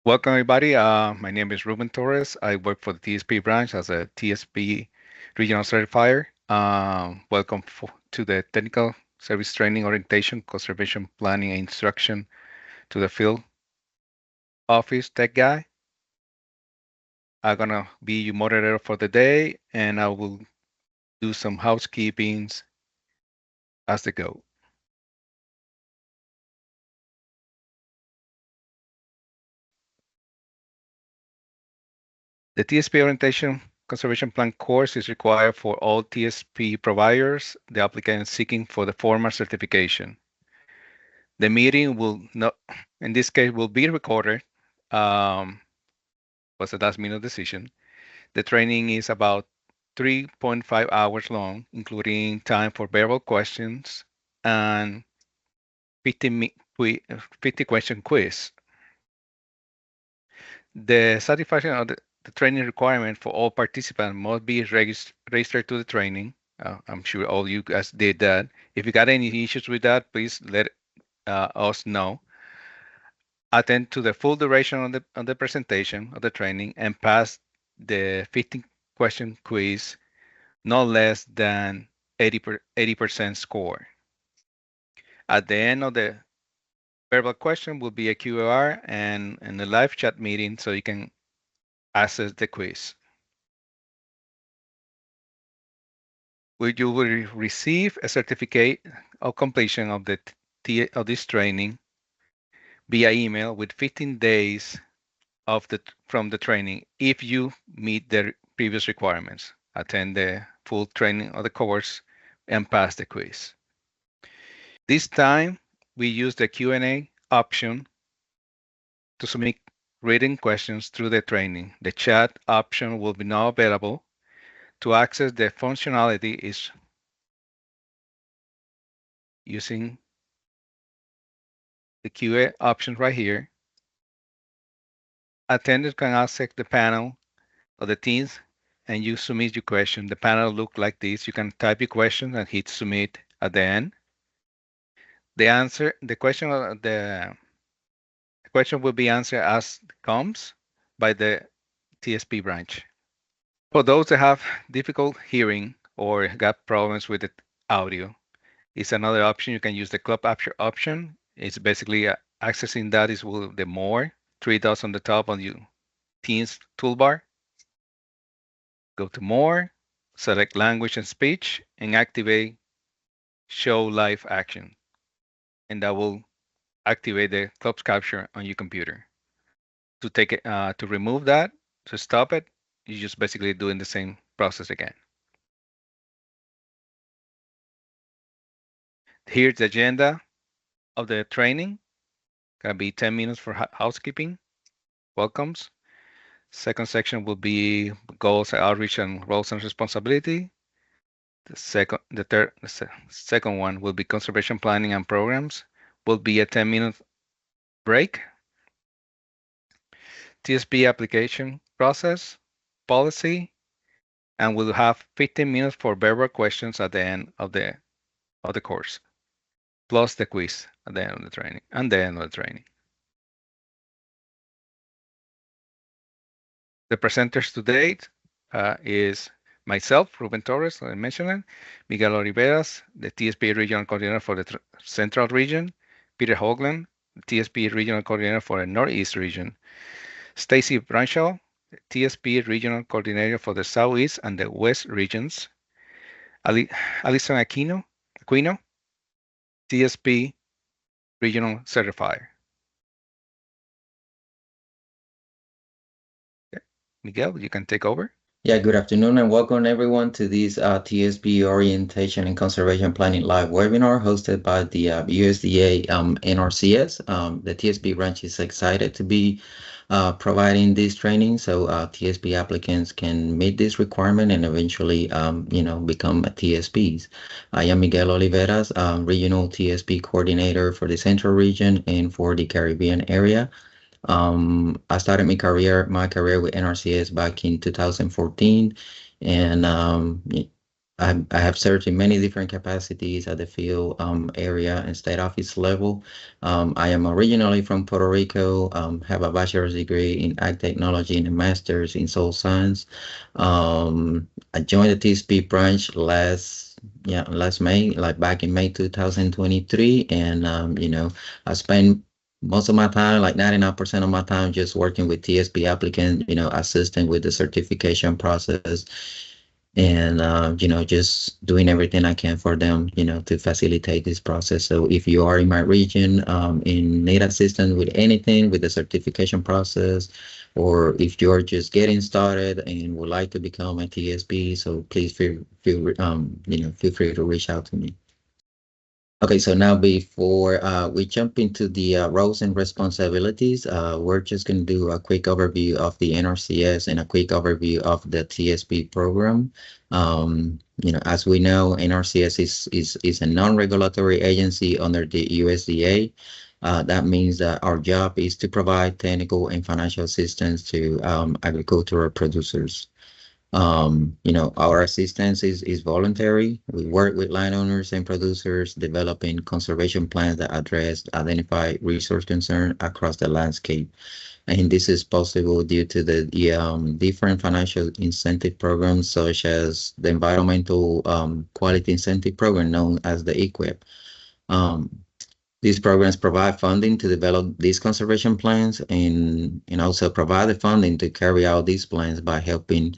Welcome, everybody. My name is Ruben Torres. I work for the TSP branch as a TSP regional certifier. Welcome to the Technical Service Training Orientation, Conservation Planning and Instruction to the Field Office Tech Guy. I'm going to be your moderator for the day, and I will do some housekeepings as they go. The TSP Orientation Conservation Plan course is required for all TSP providers, the applicant seeking for the formal certification. The meeting will not, in this case, will be recorded. Was a last minute decision. The training is about 3.5 hours long, including time for verbal questions and 50 question quiz. The satisfaction of the training requirement for all participants must be registered to the training. I'm sure all you guys did that. If you got any issues with that, please let us know. Attend to the full duration of the presentation of the training and pass the 15 question quiz no less than 80% score. At the end of the verbal question will be a QR and a live chat meeting so you can access the quiz. You will receive a certificate of completion of this training via email with 15 days from the training if you meet the previous requirements, attend the full training of the course, and pass the quiz. This time, we use the Q&A option to submit written questions through the training. The chat option will be now available. To access the functionality is using the QA option right here. Attendees can access the panel of the teams and you submit your question. The panel look like this. You can type your question and hit submit at the end. The question will be answered as comes by the TSP branch. For those that have difficult hearing or got problems with the audio, it's another option. You can use the club option. It's basically accessing that is with the more 3 dots on the top on your Teams toolbar. Go to more, select language and speech, and activate show live action. And that will activate the closed capture on your computer. To take it, to remove that, to stop it, you're just basically doing the same process again. Here's the agenda of the training. Gonna be 10 minutes for housekeeping, welcomes. Second section will be goals, outreach, and roles and responsibility. The second one will be conservation planning and programs. Will be a 10-minute break. TSP application process, policy, and we'll have 15 minutes for verbal questions at the end of the course, plus the quiz at the end of the training. The presenters to date is myself, Ruben Torres, I mentioned it, Miguel Oliveras, the TSP Regional Coordinator for the Central Region, Peter Hoagland, the TSP Regional Coordinator for the Northeast Region, Stacy Branshaw, the TSP Regional Coordinator for the Southeast and the West Regions, Alison Aquino, TSP Regional Certifier. Okay. Miguel, you can take over. Yeah, good afternoon and welcome everyone to this TSP Orientation and Conservation Planning Live webinar hosted by the USDA NRCS. The TSP branch is excited to be providing this training so TSP applicants can meet this requirement and eventually, become TSPs. I am Miguel Oliveras, Regional TSP Coordinator for the Central Region and for the Caribbean area. I started my career with NRCS back in 2014, and I have served in many different capacities at the field area and state office level. I am originally from Puerto Rico, have a bachelor's degree in ag technology and a master's in soil science. I joined the TSP branch last May, like back in May 2023, and I spent most of my time, like 99% of my time, just working with TSP applicant, assisting with the certification process and just doing everything I can for them, to facilitate this process. So if you are in my region and need assistance with anything with the certification process, or if you're just getting started and would like to become a TSP, so please feel free to reach out to me. Okay, so now before we jump into the roles and responsibilities, we're just going to do a quick overview of the NRCS and a quick overview of the TSP program. As we know, NRCS is a non-regulatory agency under the USDA. That means that our job is to provide technical and financial assistance to agricultural producers. Our assistance is voluntary. We work with landowners and producers developing conservation plans that address identified resource concern across the landscape. And this is possible due to the different financial incentive programs, such as the Environmental Quality Incentive Program, known as the EQIP. These programs provide funding to develop these conservation plans and also provide the funding to carry out these plans by helping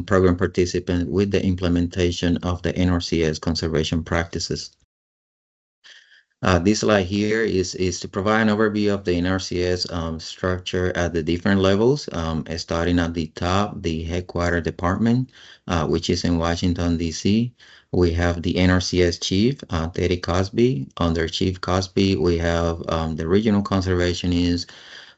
program participants with the implementation of the NRCS conservation practices. This slide here is to provide an overview of the NRCS structure at the different levels, starting at the top, the headquarter department, which is in Washington, D.C. We have the NRCS chief, Teddy Cosby. Under Chief Cosby, we have the regional conservationists.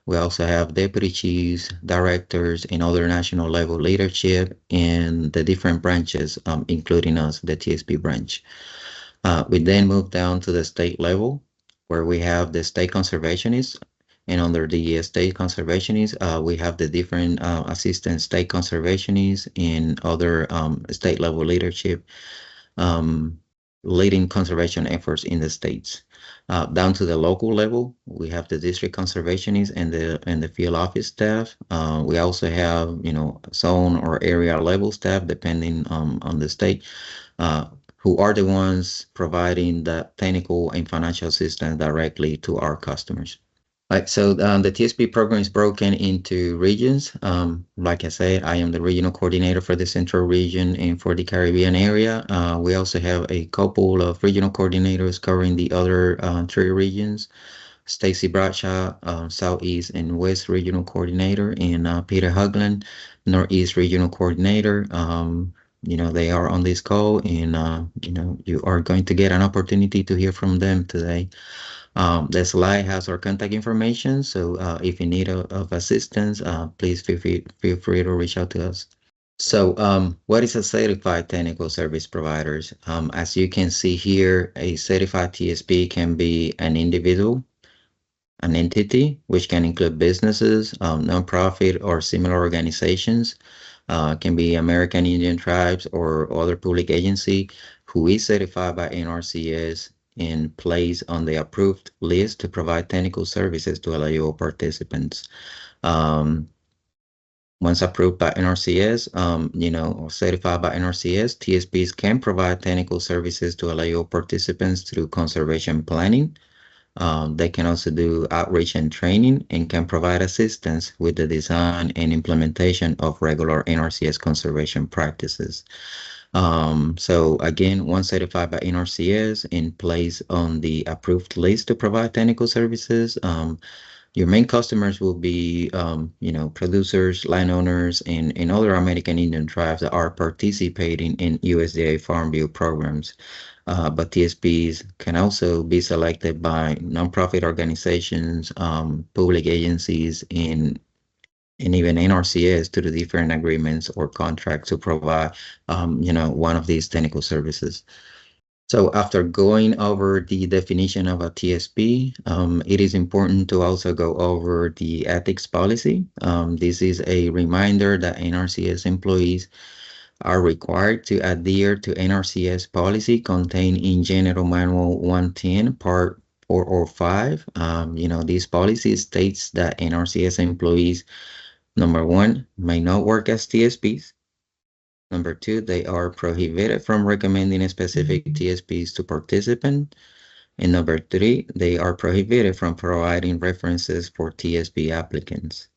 We also have deputy chiefs, directors, and other national level leadership in the different branches, including us, the TSP branch. We then move down to the state level, where we have the state conservationists. And under the state conservationists, we have the different assistant state conservationists and other state level leadership leading conservation efforts in the states. Down to the local level, we have the district conservationists and the field office staff. We also have, zone or area level staff, depending on the state, who are the ones providing the technical and financial assistance directly to our customers. Right, so the TSP program is broken into regions. Like I said, I am the regional coordinator for the Central region and for the Caribbean area. We also have a couple of regional coordinators covering the other 3 regions. Stacy Bradshaw, Southeast and West Regional Coordinator, and Peter Hugland, Northeast Regional Coordinator. They are on this call, and you are going to get an opportunity to hear from them today. The slide has our contact information, so if you need of assistance, please feel free to reach out to us. So what is a certified technical service provider? As you can see here, a certified TSP can be an individual, an entity, which can include businesses, nonprofit or similar organizations, can be American Indian tribes or other public agency who is certified by NRCS and placed on the approved list to provide technical services to eligible participants. Once approved by NRCS, or certified by NRCS, TSPs can provide technical services to eligible participants through conservation planning. They can also do outreach and training and can provide assistance with the design and implementation of regular NRCS conservation practices. So again, once certified by NRCS and placed on the approved list to provide technical services, your main customers will be, producers, landowners, and other American Indian tribes that are participating in USDA Farm Bill programs. But TSPs can also be selected by nonprofit organizations, public agencies, and even NRCS to the different agreements or contracts to provide, one of these technical services. So after going over the definition of a TSP, it is important to also go over the ethics policy. This is a reminder that NRCS employees are required to adhere to NRCS policy contained in General Manual 110, Part 4 or 5. This policy states that NRCS employees, number one, may not work as TSPs. Number two, they are prohibited from recommending specific TSPs to participants. And number three, they are prohibited from providing references for TSP applicants.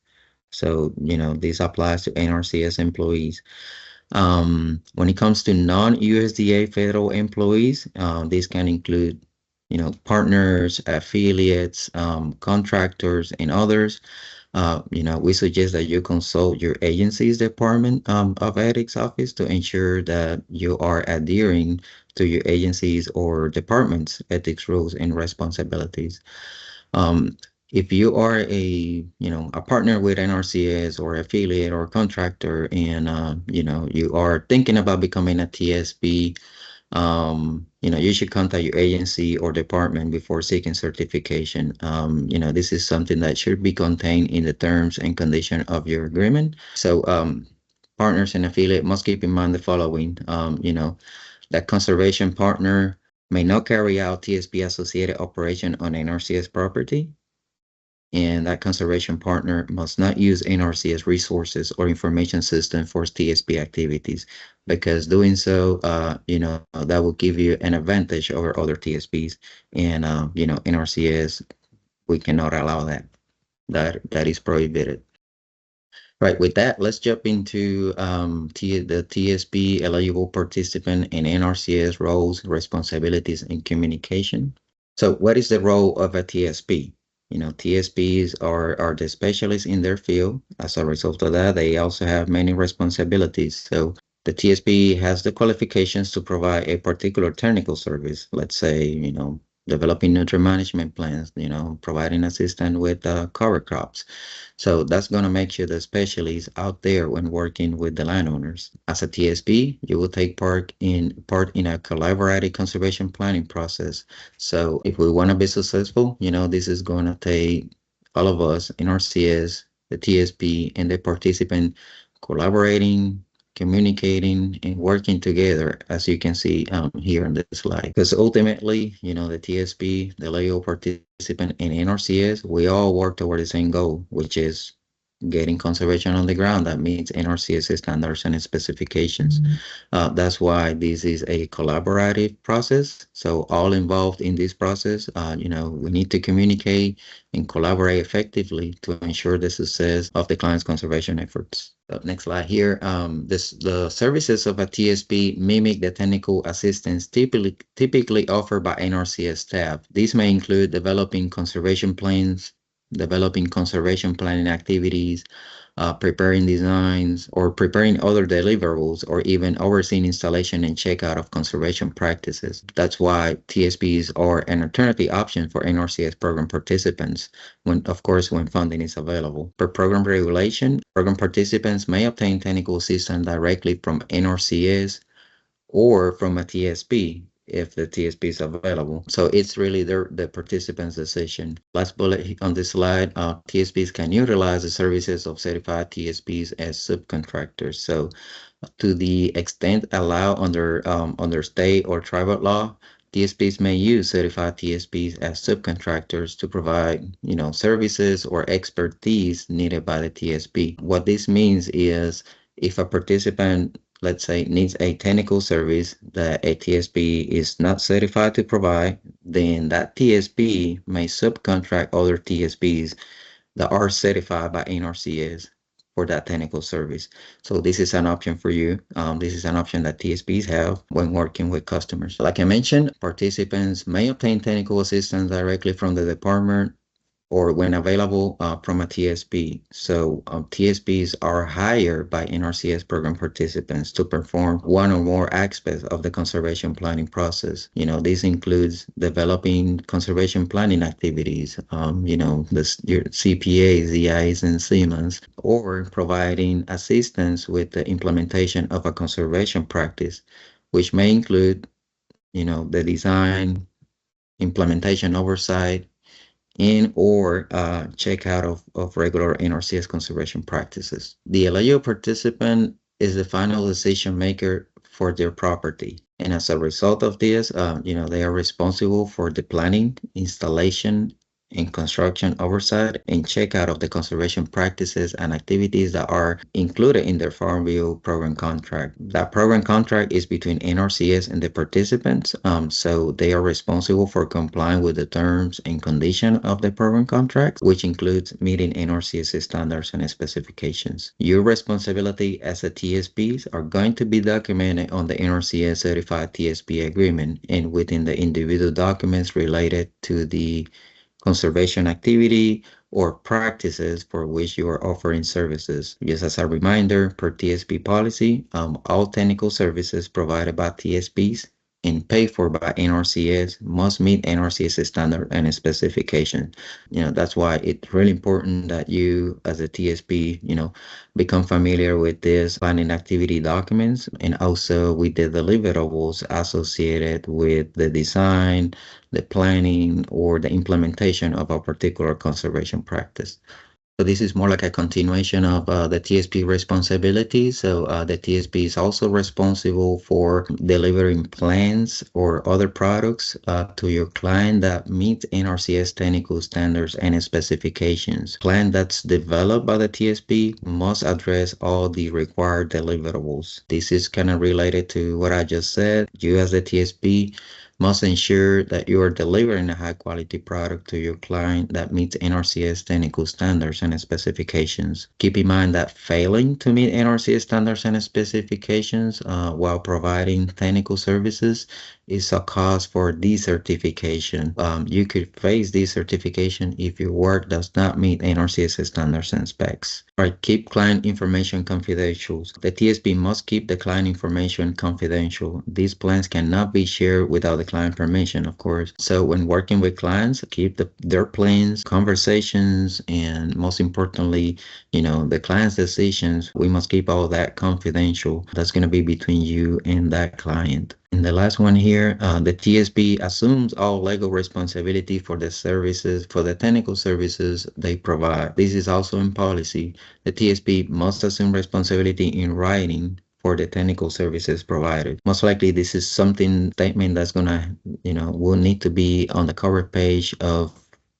So, this applies to NRCS employees. When it comes to non-USDA federal employees, these can include, partners, affiliates, contractors, and others. We suggest that you consult your agency's Department of Ethics office to ensure that you are adhering to your agency's or department's ethics rules and responsibilities. Um, if you are a partner with NRCS or affiliate or contractor, and you are thinking about becoming a TSP, you should contact your agency or department before seeking certification. This is something that should be contained in the terms and condition of your agreement. So, partners and affiliate must keep in mind the following. That conservation partner may not carry out TSP associated operation on NRCS property, and that conservation partner must not use NRCS resources or information system for TSP activities, because doing so, that will give you an advantage over other TSPs. And, NRCS, we cannot allow that. That is prohibited. Right, with that, let's jump into the TSP eligible participant and NRCS roles, responsibilities, and communication. So what is the role of a TSP? TSPs are the specialists in their field. As a result of that, they also have many responsibilities. So the TSP has the qualifications to provide a particular technical service. Let's say, developing nutrient management plans, providing assistance with cover crops. So that's going to make you the specialist out there when working with the landowners. As a TSP, you will take part in a collaborative conservation planning process. So if we want to be successful, this is going to take all of us, NRCS, the TSP, and the participant collaborating, communicating, and working together, as you can see here on this slide. Because ultimately, the TSP, the LEO participant, and NRCS, we all work toward the same goal, which is getting conservation on the ground that meets NRCS standards and specifications. That's why this is a collaborative process. So all involved in this process, we need to communicate and collaborate effectively to ensure the success of the client's conservation efforts. Next slide here. The services of a TSP mimic the technical assistance typically offered by NRCS staff. These may include developing conservation plans, developing conservation planning activities, preparing designs, or preparing other deliverables, or even overseeing installation and checkout of conservation practices. That's why TSPs are an alternative option for NRCS program participants, of course, when funding is available. Per program regulation, program participants may obtain technical assistance directly from NRCS or from a TSP if the TSP is available. So it's really the participant's decision. Last bullet on this slide, TSPs can utilize the services of certified TSPs as subcontractors. So to the extent allowed under state or tribal law, TSPs may use certified TSPs as subcontractors to provide, services or expertise needed by the TSP. What this means is if a participant, let's say, needs a technical service that a TSP is not certified to provide, then that TSP may subcontract other TSPs that are certified by NRCS for that technical service. So this is an option for you. This is an option that TSPs have when working with customers. Like I mentioned, participants may obtain technical assistance directly from the department or when available from a TSP. So TSPs are hired by NRCS program participants to perform one or more aspects of the conservation planning process. This includes developing conservation planning activities, your CPAs, EIs, and CMAs, or providing assistance with the implementation of a conservation practice, which may include, the design, implementation oversight, or checkout of regular NRCS conservation practices. The eligible participant is the final decision maker for their property. And as a result of this, they are responsible for the planning, installation, and construction oversight and checkout of the conservation practices and activities that are included in their Farm Bill program contract. That program contract is between NRCS and the participants, so they are responsible for complying with the terms and conditions of the program contract, which includes meeting NRCS standards and specifications. Your responsibility as a TSPs are going to be documented on the NRCS certified TSP agreement and within the individual documents related to the conservation activity, or practices for which you are offering services. Just as a reminder, per TSP policy, all technical services provided by TSPs and paid for by NRCS must meet NRCS standard and specification. That's why it's really important that you, as a TSP, become familiar with this planning activity documents and also with the deliverables associated with the design, the planning, or the implementation of a particular conservation practice. So this is more like a continuation of the TSP responsibilities. So the TSP is also responsible for delivering plans or other products to your client that meet NRCS technical standards and specifications. Plan that's developed by the TSP must address all the required deliverables. This is kind of related to what I just said. You as the TSP must ensure that you are delivering a high quality product to your client that meets NRCS technical standards and specifications. Keep in mind that failing to meet NRCS standards and specifications while providing technical services is a cause for decertification. You could face decertification if your work does not meet NRCS standards and specs. Right, keep client information confidential. The TSP must keep the client information confidential. These plans cannot be shared without the client permission, of course. So when working with clients, keep their plans, conversations, and most importantly, the client's decisions. We must keep all that confidential. That's going to be between you and that client. And the last one here, the TSP assumes all legal responsibility for the services, for the technical services they provide. This is also in policy. The TSP must assume responsibility in writing for the technical services provided. Most likely, this is statement that's gonna, will need to be on the cover page of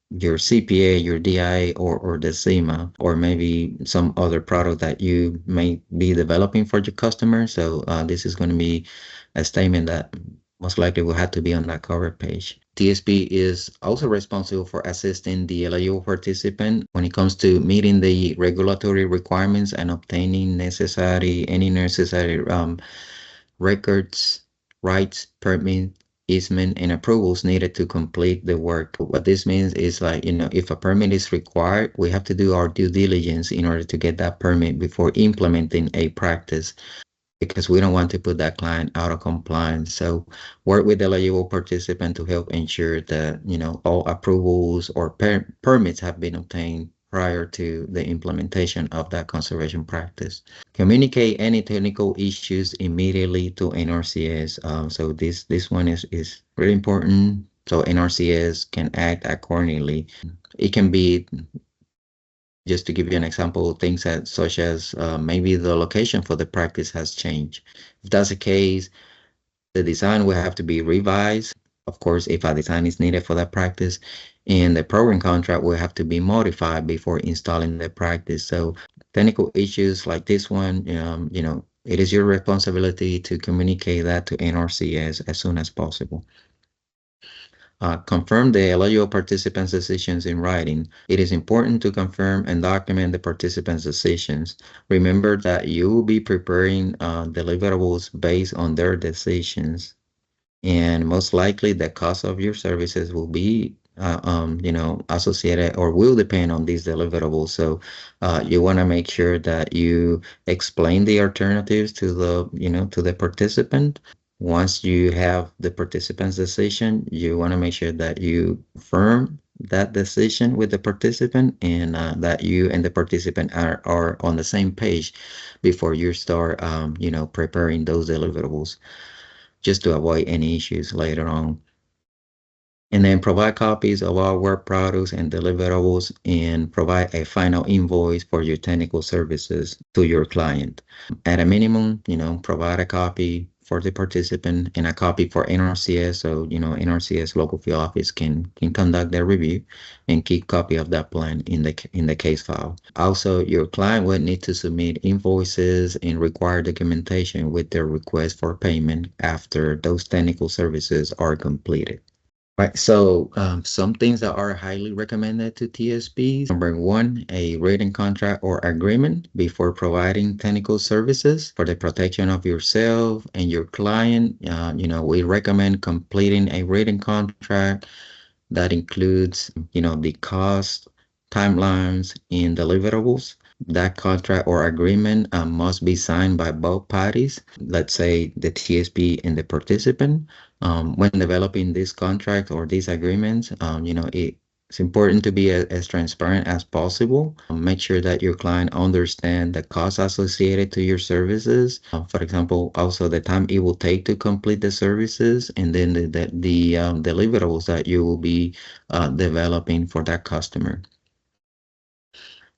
your CPA, your DI, or the SEMA, or maybe some other product that you may be developing for your customer. So this is going to be a statement that most likely will have to be on that cover page. TSP is also responsible for assisting the eligible participant when it comes to meeting the regulatory requirements and obtaining any necessary records, rights, permit, easement, and approvals needed to complete the work. What this means is like, if a permit is required, we have to do our due diligence in order to get that permit before implementing a practice, because we don't want to put that client out of compliance. So work with the eligible participant to help ensure that, all approvals or permits have been obtained prior to the implementation of that conservation practice. Communicate any technical issues immediately to NRCS. So this one is really important, so NRCS can act accordingly. It can be, just to give you an example, things such as maybe the location for the practice has changed. If that's the case, the design will have to be revised. Of course, if a design is needed for that practice, and the program contract will have to be modified before installing the practice. So technical issues like this one, it is your responsibility to communicate that to NRCS as soon as possible. Confirm the eligible participants' decisions in writing. It is important to confirm and document the participants' decisions. Remember that you will be preparing deliverables based on their decisions, and most likely the cost of your services will be associated or will depend on these deliverables. So you want to make sure that you explain the alternatives to the participant. Once you have the participant's decision, you want to make sure that you confirm that decision with the participant, and that you and the participant are on the same page before you start preparing those deliverables, just to avoid any issues later on. And then provide copies of all work products and deliverables and provide a final invoice for your technical services to your client. At a minimum, provide a copy for the participant and a copy for NRCS. So, NRCS local field office can conduct their review and keep copy of that plan in the case file. Also, your client would need to submit invoices and required documentation with their request for payment after those technical services are completed. Right. So some things that are highly recommended to TSPs. Number one, a written contract or agreement before providing technical services for the protection of yourself and your client. We recommend completing a written contract that includes, the cost, timelines, and deliverables. That contract or agreement must be signed by both parties, let's say the TSP and the participant. When developing this contract or these agreements, it's important to be as transparent as possible. Make sure that your client understand the costs associated to your services. For example, also the time it will take to complete the services, and then the deliverables that you will be developing for that customer.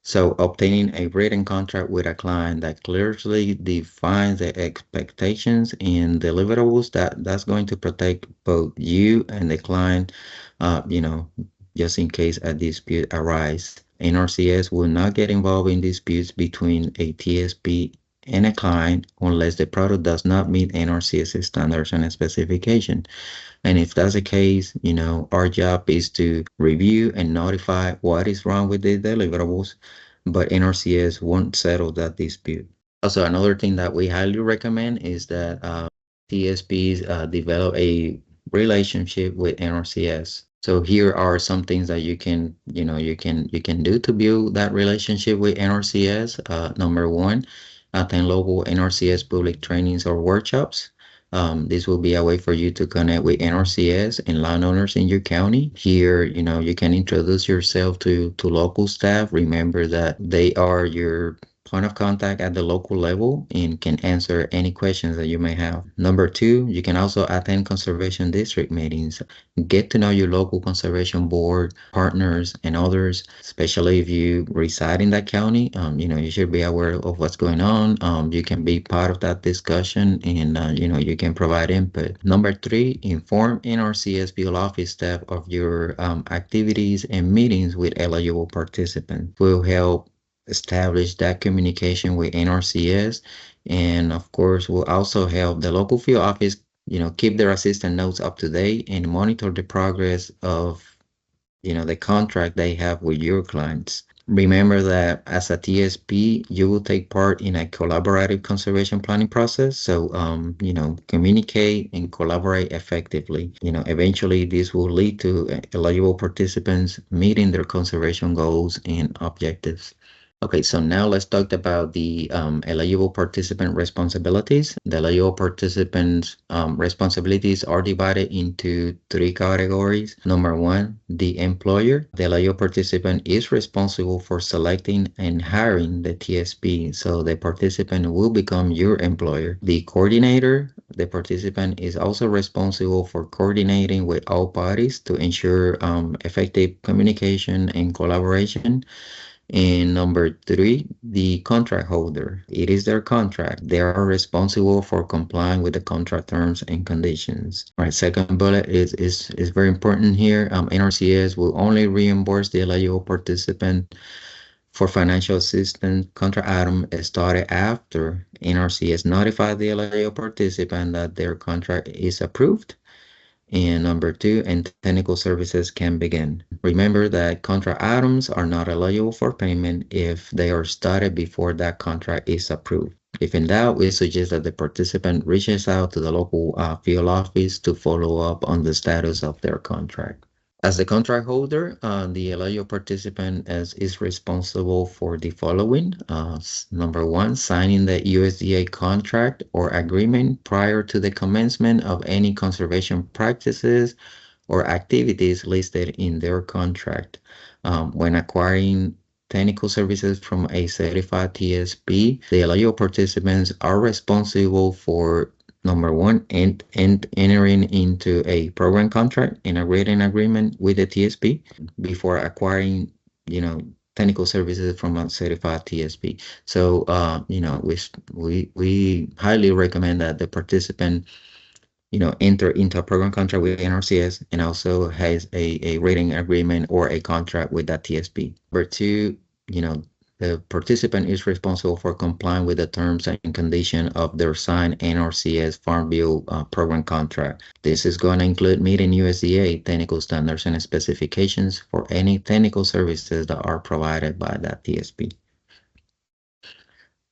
So obtaining a written contract with a client that clearly defines the expectations and deliverables, that's going to protect both you and the client, just in case a dispute arises. NRCS will not get involved in disputes between a TSP and a client unless the product does not meet NRCS standards and specification. And if that's the case, our job is to review and notify what is wrong with the deliverables, but NRCS won't settle that dispute. Also, another thing that we highly recommend is that TSPs develop a relationship with NRCS. So here are some things that you can do to build that relationship with NRCS. Number one, attend local NRCS public trainings or workshops. This will be a way for you to connect with NRCS and landowners in your county. Here, you can introduce yourself to local staff. Remember that they are your point of contact at the local level and can answer any questions that you may have. Number two, you can also attend conservation district meetings. Get to know your local conservation board, partners, and others, especially if you reside in that county. You should be aware of what's going on. You can be part of that discussion and, you can provide input. Number three, inform NRCS field office staff of your activities and meetings with eligible participants. Will help establish that communication with NRCS, and of course will also help the local field office keep their assistant notes up to date and monitor the progress of the contract they have with your clients. Remember that as a TSP, you will take part in a collaborative conservation planning process. So, communicate and collaborate effectively. Eventually this will lead to eligible participants meeting their conservation goals and objectives. Okay, so now let's talk about the eligible participant responsibilities. The eligible participants' responsibilities are divided into three categories. Number one, the employer. The eligible participant is responsible for selecting and hiring the TSP, so the participant will become your employer. The coordinator. The participant is also responsible for coordinating with all parties to ensure effective communication and collaboration. And number three, the contract holder. It is their contract. They are responsible for complying with the contract terms and conditions. All right, second bullet is very important here. NRCS will only reimburse the eligible participant for financial assistance contract item started after NRCS notified the eligible participant that their contract is approved. And number two, and technical services can begin. Remember that contract items are not eligible for payment if they are started before that contract is approved. If in doubt, we suggest that the participant reaches out to the local field office to follow up on the status of their contract. As the contract holder, the eligible participant is responsible for the following. Number one, signing the USDA contract or agreement prior to the commencement of any conservation practices or activities listed in their contract. When acquiring technical services from a certified TSP, the eligible participants are responsible for Number one, and entering into a program contract and a rating agreement with the TSP before acquiring, technical services from a certified TSP. So, we highly recommend that the participant, enter into a program contract with NRCS and also has a rating agreement or a contract with that TSP. Number two, the participant is responsible for complying with the terms and conditions of their signed NRCS Farm Bill program contract. This is going to include meeting USDA technical standards and specifications for any technical services that are provided by that TSP.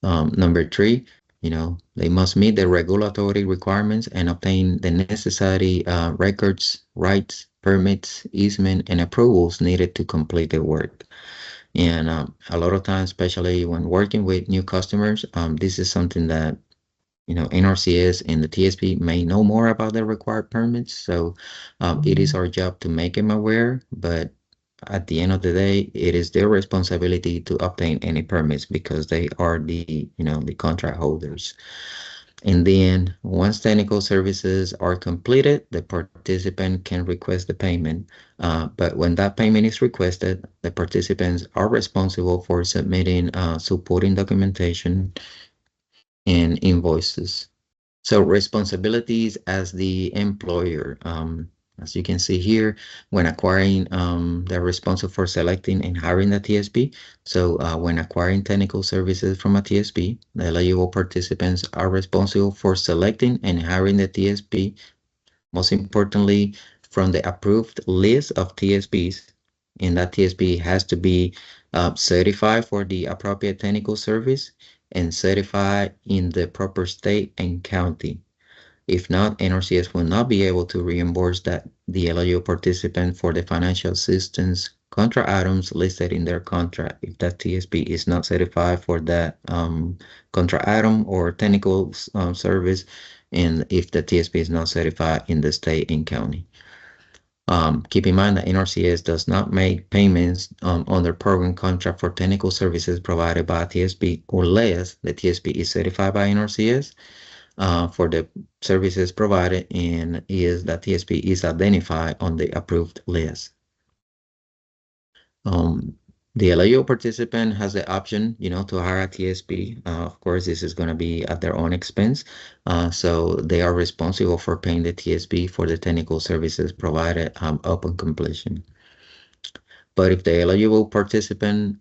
Number three, they must meet the regulatory requirements and obtain the necessary records, rights, permits, easement, and approvals needed to complete the work. And a lot of times, especially when working with new customers, this is something that, NRCS and the TSP may know more about the required permits. So it is our job to make them aware, but at the end of the day, it is their responsibility to obtain any permits because they are the contract holders. And then once technical services are completed, the participant can request the payment. But when that payment is requested, the participants are responsible for submitting supporting documentation and invoices. So responsibilities as the employer. As you can see here, when acquiring, they're responsible for selecting and hiring the TSP. So when acquiring technical services from a TSP, the eligible participants are responsible for selecting and hiring the TSP. Most importantly, from the approved list of TSPs, and that TSP has to be certified for the appropriate technical service and certified in the proper state and county. If not, NRCS will not be able to reimburse the eligible participant for the financial assistance contract items listed in their contract if that TSP is not certified for that contract item or technical service, and if the TSP is not certified in the state and county. Keep in mind that NRCS does not make payments on their program contract for technical services provided by TSP unless the TSP is certified by NRCS for the services provided and is that TSP is identified on the approved list. The eligible participant has the option, to hire a TSP. Of course, this is going to be at their own expense. So they are responsible for paying the TSP for the technical services provided upon completion. But if the eligible participant,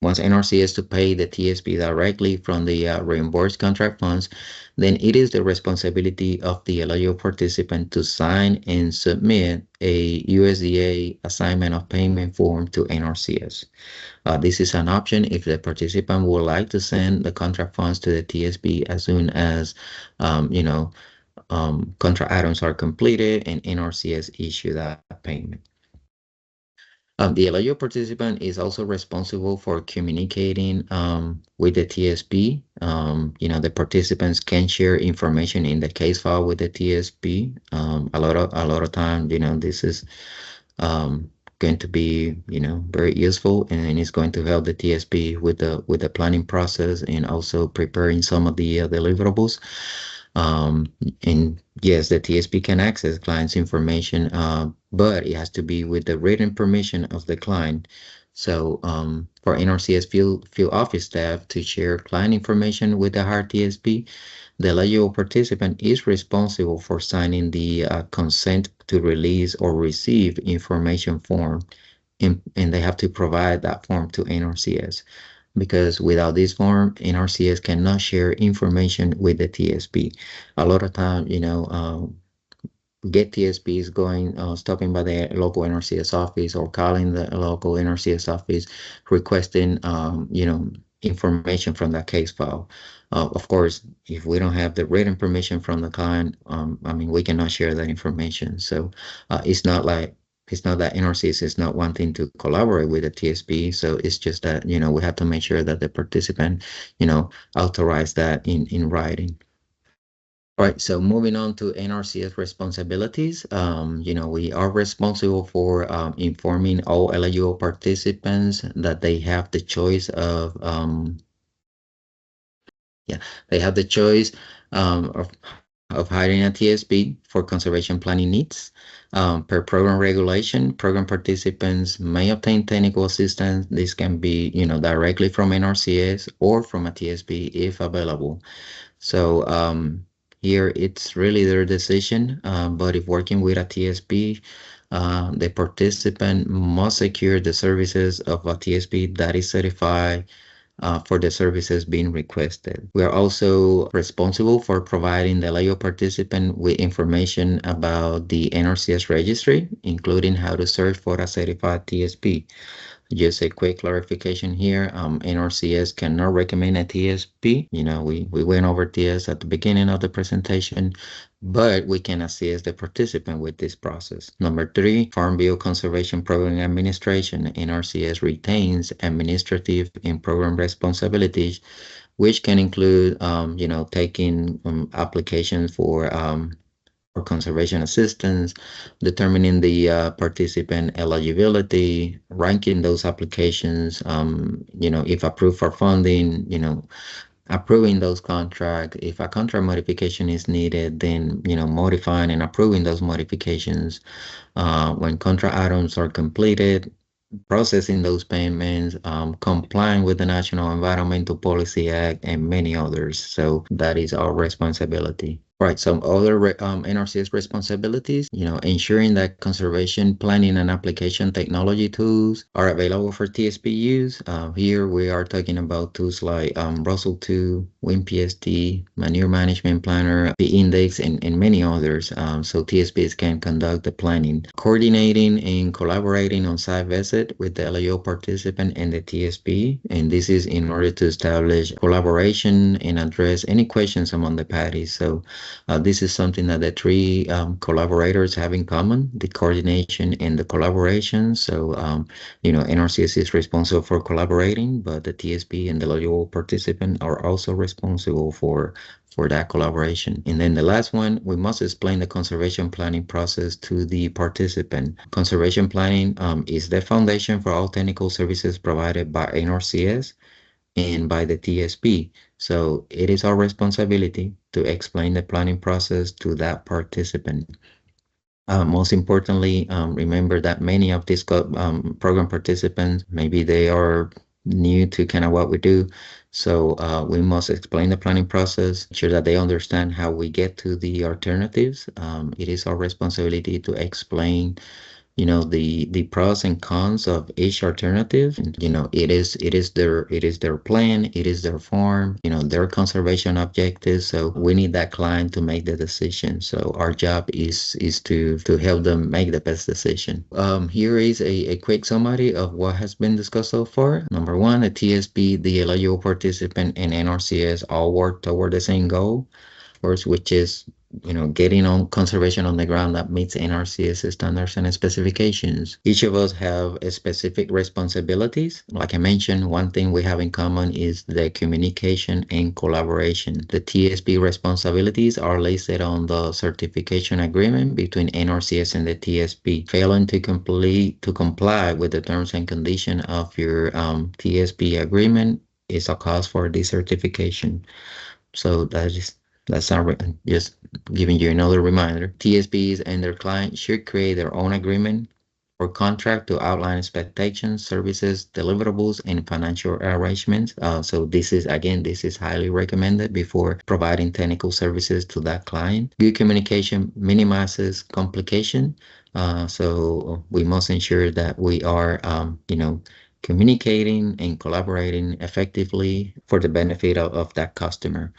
wants NRCS to pay the TSP directly from the reimbursed contract funds, then it is the responsibility of the eligible participant to sign and submit a USDA assignment of payment form to NRCS. This is an option if the participant would like to send the contract funds to the TSP as soon as, contract items are completed and NRCS issue that payment. The eligible participant is also responsible for communicating with the TSP. The participants can share information in the case file with the TSP. A lot of time, this is going to be, very useful, and it's going to help the TSP with the planning process and also preparing some of the deliverables. And yes, the TSP can access client's information, but it has to be with the written permission of the client. So for NRCS field office staff to share client information with the hired TSP, the eligible participant is responsible for signing the consent to release or receive information form, and they have to provide that form to NRCS. Because without this form, NRCS cannot share information with the TSP. A lot of time, get TSPs stopping by the local NRCS office or calling the local NRCS office requesting, information from that case file. Of course, if we don't have the written permission from the client, we cannot share that information. So it's not that NRCS is not wanting to collaborate with the TSP. So it's just that, we have to make sure that the participant, authorize that in writing. All right, so moving on to NRCS responsibilities, we are responsible for informing all eligible participants that they have the choice of Yeah, they have the choice of hiring a TSP for conservation planning needs. Per program regulation, program participants may obtain technical assistance. This can be, directly from NRCS or from a TSP if available. So here it's really their decision. But if working with a TSP, the participant must secure the services of a TSP that is certified for the services being requested. We are also responsible for providing the LEO participant with information about the NRCS registry, including how to search for a certified TSP. Just a quick clarification here. NRCS cannot recommend a TSP. We went over this at the beginning of the presentation, but we can assist the participant with this process. Number three, Farm Bill Conservation Program Administration. NRCS retains administrative and program responsibilities, which can include, taking applications for conservation assistance, determining the participant eligibility, ranking those applications, if approved for funding, approving those contracts. If a contract modification is needed, then, modifying and approving those modifications. When contract items are completed, processing those payments, complying with the National Environmental Policy Act, and many others. So that is our responsibility. Right, some other NRCS responsibilities, ensuring that conservation planning and application technology tools are available for TSP use. Here we are talking about tools like Russell 2, WinPST, Manure Management Planner, the Index, and many others. So TSPs can conduct the planning, coordinating and collaborating on site visit with the LAO participant and the TSP. And this is in order to establish collaboration and address any questions among the parties. So this is something that the three collaborators have in common, the coordination and the collaboration. So, NRCS is responsible for collaborating, but the TSP and the LAO participant are also responsible for that collaboration. And then the last one, we must explain the conservation planning process to the participant. Conservation planning is the foundation for all technical services provided by NRCS and by the TSP. So it is our responsibility to explain the planning process to that participant. Most importantly, remember that many of these program participants, maybe they are new to kind of what we do. So we must explain the planning process, ensure that they understand how we get to the alternatives. It is our responsibility to explain the pros and cons of each alternative. And it is their plan, it is their farm, their conservation objectives. So we need that client to make the decision. So our job is to help them make the best decision. Here is a quick summary of what has been discussed so far. Number one, the TSP, the LIO participant, and NRCS all work toward the same goal, which is getting on conservation on the ground that meets NRCS standards and specifications. Each of us have specific responsibilities. Like I mentioned, one thing we have in common is the communication and collaboration. The TSP responsibilities are listed on the certification agreement between NRCS and the TSP. Failing to comply with the terms and conditions of your TSP agreement is a cause for decertification. So that's just giving you another reminder. TSPs and their clients should create their own agreement or contract to outline expectations, services, deliverables, and financial arrangements. So this is highly recommended before providing technical services to that client. Good communication minimizes complication. So we must ensure that we are, communicating and collaborating effectively for the benefit of that customer.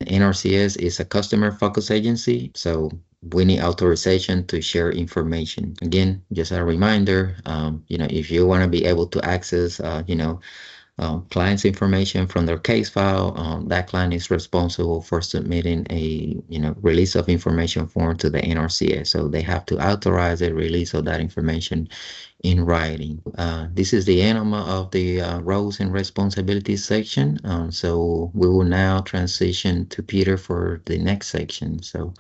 NRCS is a customer-focused agency, so we need authorization to share information. Again, just a reminder, if you want to be able to access, client's information from their case file, that client is responsible for submitting a, release of information form to the NRCS. So they have to authorize the release of that information in writing. This is the end of the roles and responsibilities section. So we will now transition to Peter for the next section. So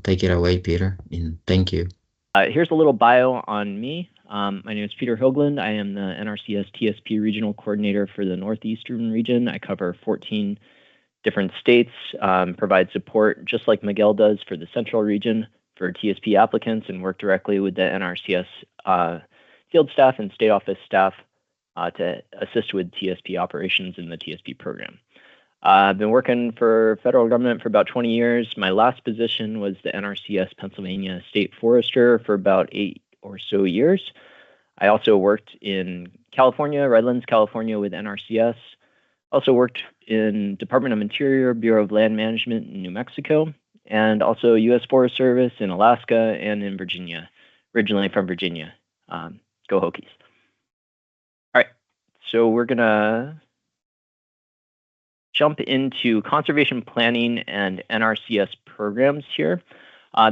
take it away, Peter, and thank you. Here's a little bio on me. My name is Peter Hoagland. I am the NRCS TSP Regional Coordinator for the Northeastern region. I cover 14 different states, provide support just like Miguel does for the central region for TSP applicants, and work directly with the NRCS field staff and state office staff to assist with TSP operations in the TSP program. I've been working for federal government for about 20 years. My last position was the NRCS Pennsylvania State Forester for about 8 or so years. I also worked in California, Redlands, California with NRCS. Also worked in Department of Interior, Bureau of Land Management in New Mexico, and also U.S. Forest Service in Alaska and in Virginia, originally from Virginia. Go Hokies. All right, so we're gonna jump into conservation planning and NRCS programs here.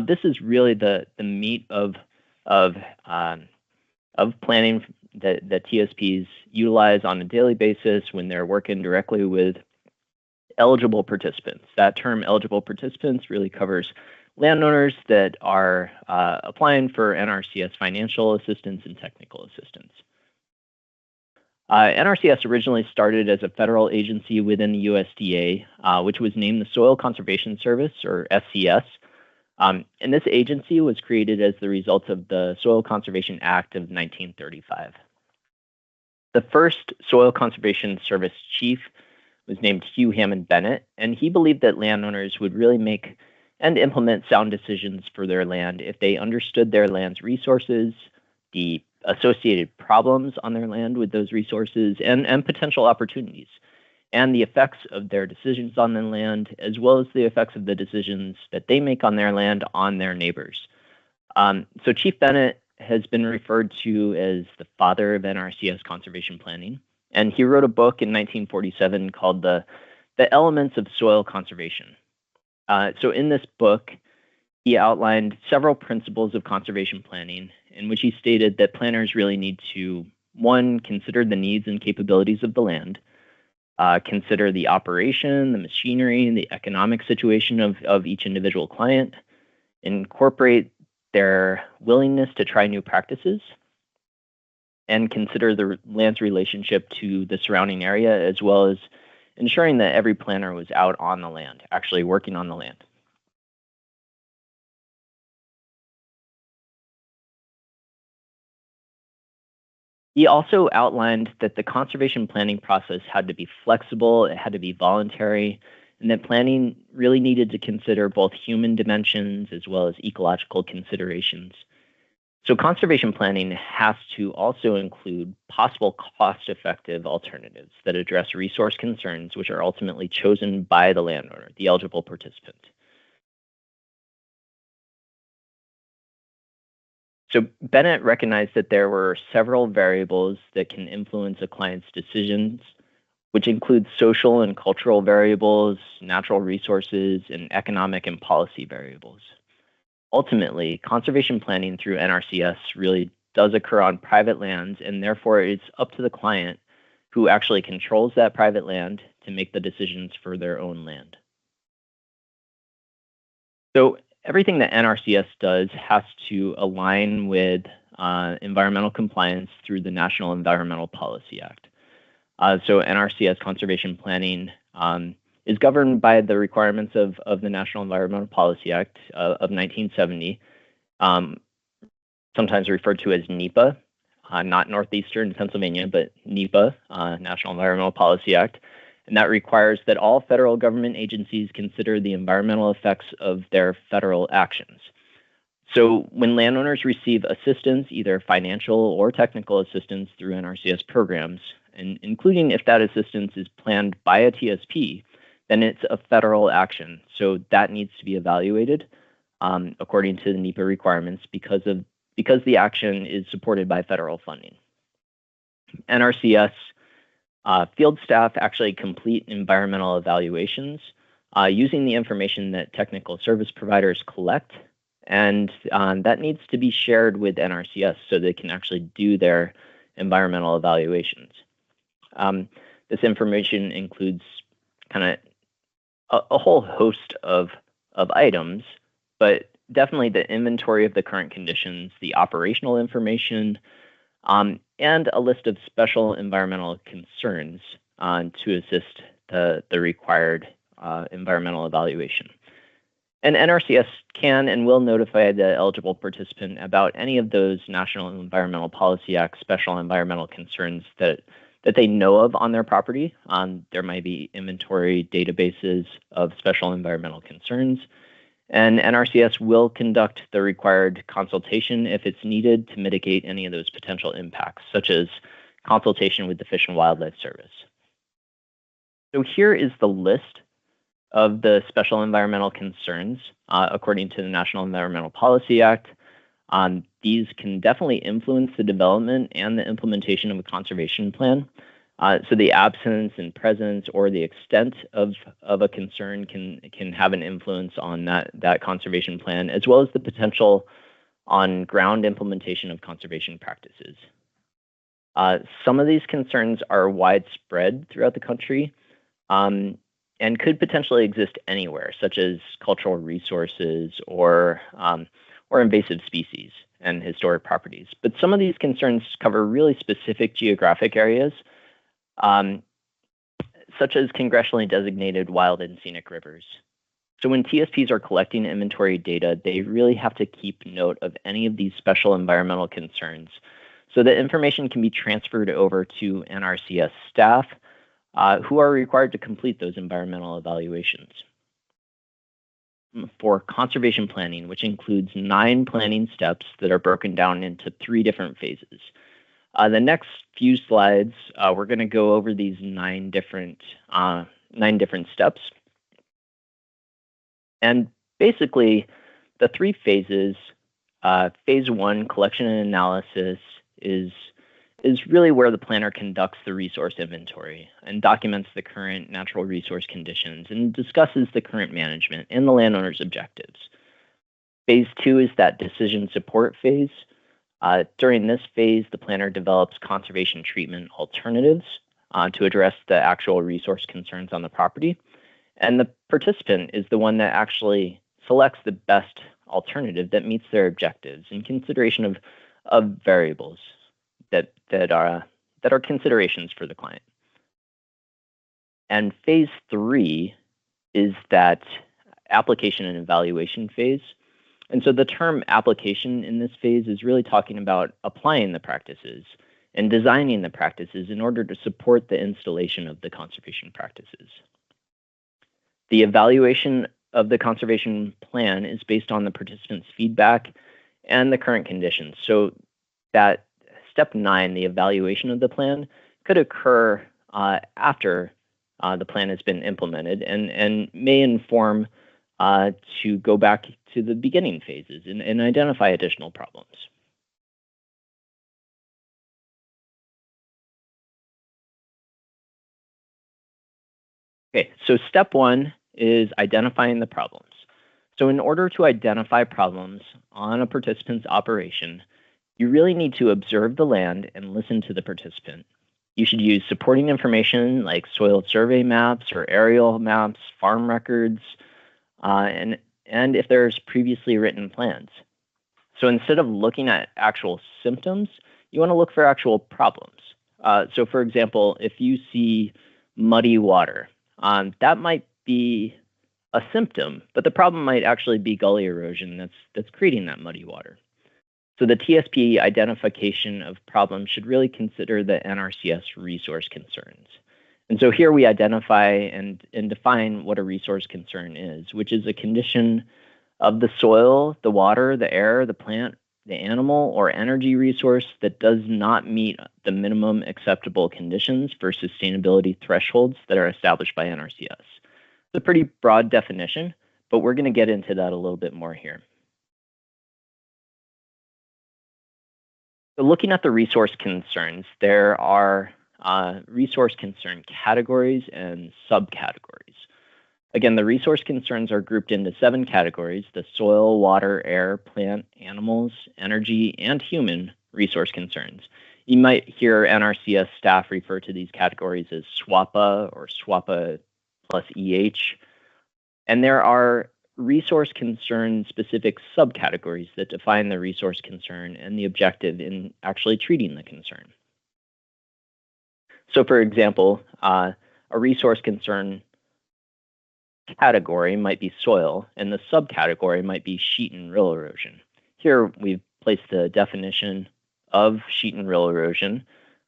This is really the meat of planning that TSPs utilize on a daily basis when they're working directly with eligible participants. That term eligible participants really covers landowners that are applying for NRCS financial assistance and technical assistance. NRCS originally started as a federal agency within the USDA, which was named the Soil Conservation Service, or SCS. And this agency was created as the result of the Soil Conservation Act of 1935. The first Soil Conservation Service chief was named Hugh Hammond Bennett, and he believed that landowners would really make and implement sound decisions for their land if they understood their land's resources, the associated problems on their land with those resources, and potential opportunities, and the effects of their decisions on the land, as well as the effects of the decisions that they make on their land on their neighbors. So Chief Bennett has been referred to as the father of NRCS conservation planning, and he wrote a book in 1947 called The Elements of Soil Conservation. So in this book, he outlined several principles of conservation planning in which he stated that planners really need to, one, consider the needs and capabilities of the land, consider the operation, the machinery, and the economic situation of each individual client, incorporate their willingness to try new practices, and consider the land's relationship to the surrounding area, as well as ensuring that every planner was out on the land, actually working on the land. He also outlined that the conservation planning process had to be flexible, it had to be voluntary, and that planning really needed to consider both human dimensions as well as ecological considerations. So conservation planning has to also include possible cost-effective alternatives that address resource concerns, which are ultimately chosen by the landowner, the eligible participant. So Bennett recognized that there were several variables that can influence a client's decisions, which include social and cultural variables, natural resources, and economic and policy variables. Ultimately, conservation planning through NRCS really does occur on private lands, and therefore it's up to the client who actually controls that private land to make the decisions for their own land. So everything that NRCS does has to align with environmental compliance through the National Environmental Policy Act. So NRCS conservation planning is governed by the requirements of the National Environmental Policy Act of 1970, sometimes referred to as NEPA, not Northeastern Pennsylvania, but NEPA, National Environmental Policy Act. And that requires that all federal government agencies consider the environmental effects of their federal actions. So when landowners receive assistance, either financial or technical assistance through NRCS programs, and including if that assistance is planned by a TSP, then it's a federal action. So that needs to be evaluated according to the NEPA requirements because the action is supported by federal funding. NRCS field staff actually complete environmental evaluations using the information that technical service providers collect, and that needs to be shared with NRCS so they can actually do their environmental evaluations. This information includes kind of a whole host of items, but definitely the inventory of the current conditions, the operational information, and a list of special environmental concerns to assist the required environmental evaluation. And NRCS can and will notify the eligible participant about any of those National Environmental Policy Act special environmental concerns that they know of on their property. There might be inventory databases of special environmental concerns. And NRCS will conduct the required consultation if it's needed to mitigate any of those potential impacts, such as consultation with the Fish and Wildlife Service. So here is the list of the special environmental concerns according to the National Environmental Policy Act. These can definitely influence the development and the implementation of a conservation plan. So the absence and presence or the extent of a concern can have an influence on that conservation plan, as well as the potential on ground implementation of conservation practices. Some of these concerns are widespread throughout the country and could potentially exist anywhere, such as cultural resources or invasive species and historic properties. But some of these concerns cover really specific geographic areas, such as congressionally designated wild and scenic rivers. So when TSPs are collecting inventory data, they really have to keep note of any of these special environmental concerns so that information can be transferred over to NRCS staff who are required to complete those environmental evaluations. For conservation planning, which includes 9 planning steps that are broken down into 3 different phases. The next few slides, we're going to go over these 9 different steps. And basically, the 3 phases, phase 1, collection and analysis, is really where the planner conducts the resource inventory and documents the current natural resource conditions and discusses the current management and the landowner's objectives. Phase 2 is that decision support phase. During this phase, the planner develops conservation treatment alternatives to address the actual resource concerns on the property. And the participant is the one that actually selects the best alternative that meets their objectives in consideration of variables that are considerations for the client. And phase 3 is that application and evaluation phase. And so the term application in this phase is really talking about applying the practices and designing the practices in order to support the installation of the conservation practices. The evaluation of the conservation plan is based on the participants' feedback and the current conditions. So that step 9, the evaluation of the plan, could occur after the plan has been implemented and may inform to go back to the beginning phases and identify additional problems. Okay, so step 1 is identifying the problems. So in order to identify problems on a participant's operation, you really need to observe the land and listen to the participant. You should use supporting information like soil survey maps or aerial maps, farm records, and if there's previously written plans. So instead of looking at actual symptoms, you want to look for actual problems. So for example, if you see muddy water, that might be a symptom, but the problem might actually be gully erosion that's creating that muddy water. So the TSP identification of problems should really consider the NRCS resource concerns. And so here we identify and define what a resource concern is, which is a condition of the soil, the water, the air, the plant, the animal, or energy resource that does not meet the minimum acceptable conditions for sustainability thresholds that are established by NRCS. It's a pretty broad definition, but we're going to get into that a little bit more here. So looking at the resource concerns, there are resource concern categories and subcategories. Again, the resource concerns are grouped into 7 categories: the soil, water, air, plant, animals, energy, and human resource concerns. You might hear NRCS staff refer to these categories as SWAPA or SWAPA plus EH. And there are resource concern specific subcategories that define the resource concern and the objective in actually treating the concern. So for example, a resource concern category might be soil, and the subcategory might be sheet and rill erosion. Here, we've placed the definition of sheet and rill erosion,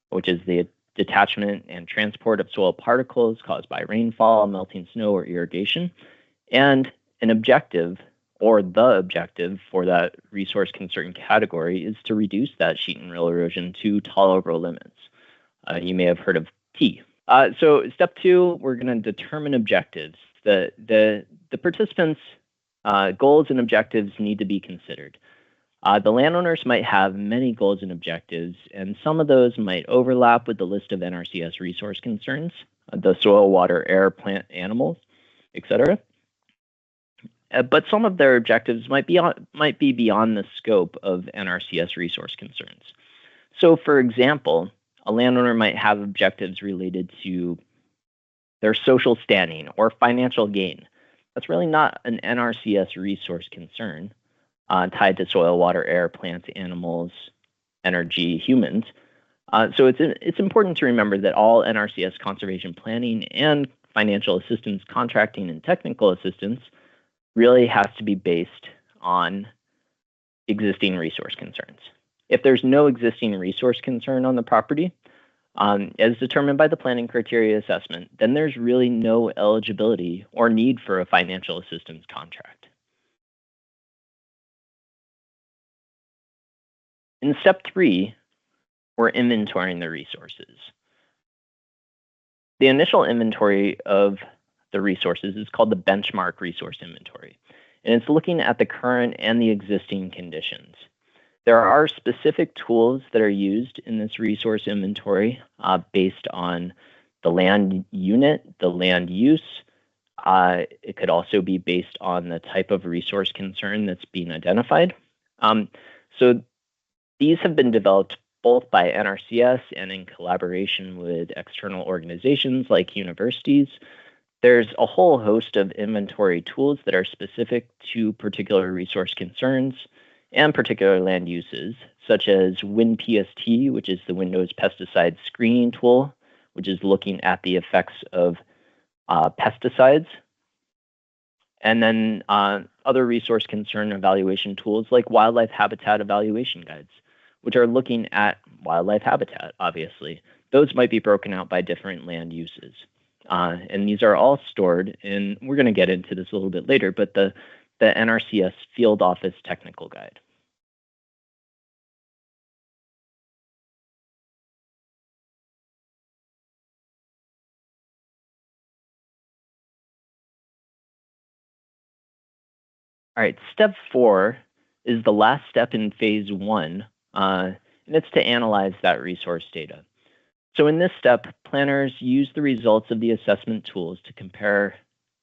which is the detachment and transport of soil particles caused by rainfall, melting snow, or irrigation, and an objective, or the objective for that resource concern category, is to reduce that sheet and rill erosion to tolerable limits. You may have heard of T. So step 2, we're going to determine objectives. The participants' goals and objectives need to be considered. The landowners might have many goals and objectives, and some of those might overlap with the list of NRCS resource concerns, the soil, water, air, plant, animals, etc. But some of their objectives might be beyond the scope of NRCS resource concerns. So, for example, a landowner might have objectives related to their social standing or financial gain. That's really not an NRCS resource concern tied to soil, water, air, plants, animals, energy, humans. So it's important to remember that all NRCS conservation planning and financial assistance contracting and technical assistance really has to be based on existing resource concerns. If there's no existing resource concern on the property, as determined by the planning criteria assessment, then there's really no eligibility or need for a financial assistance contract. In step 3, we're inventorying the resources. The initial inventory of the resources is called the benchmark resource inventory, and it's looking at the current and the existing conditions. There are specific tools that are used in this resource inventory based on the land unit, the land use. It could also be based on the type of resource concern that's being identified. So these have been developed both by NRCS and in collaboration with external organizations like universities. There's a whole host of inventory tools that are specific to particular resource concerns and particular land uses, such as WinPST, which is the Windows Pesticide Screening Tool, which is looking at the effects of pesticides. And then other resource concern evaluation tools like wildlife habitat evaluation guides, which are looking at wildlife habitat, obviously. Those might be broken out by different land uses. And these are all stored in, we're going to get into this a little bit later, but the NRCS Field Office Technical Guide. All right, step 4 is the last step in phase 1, and it's to analyze that resource data. So in this step, planners use the results of the assessment tools to compare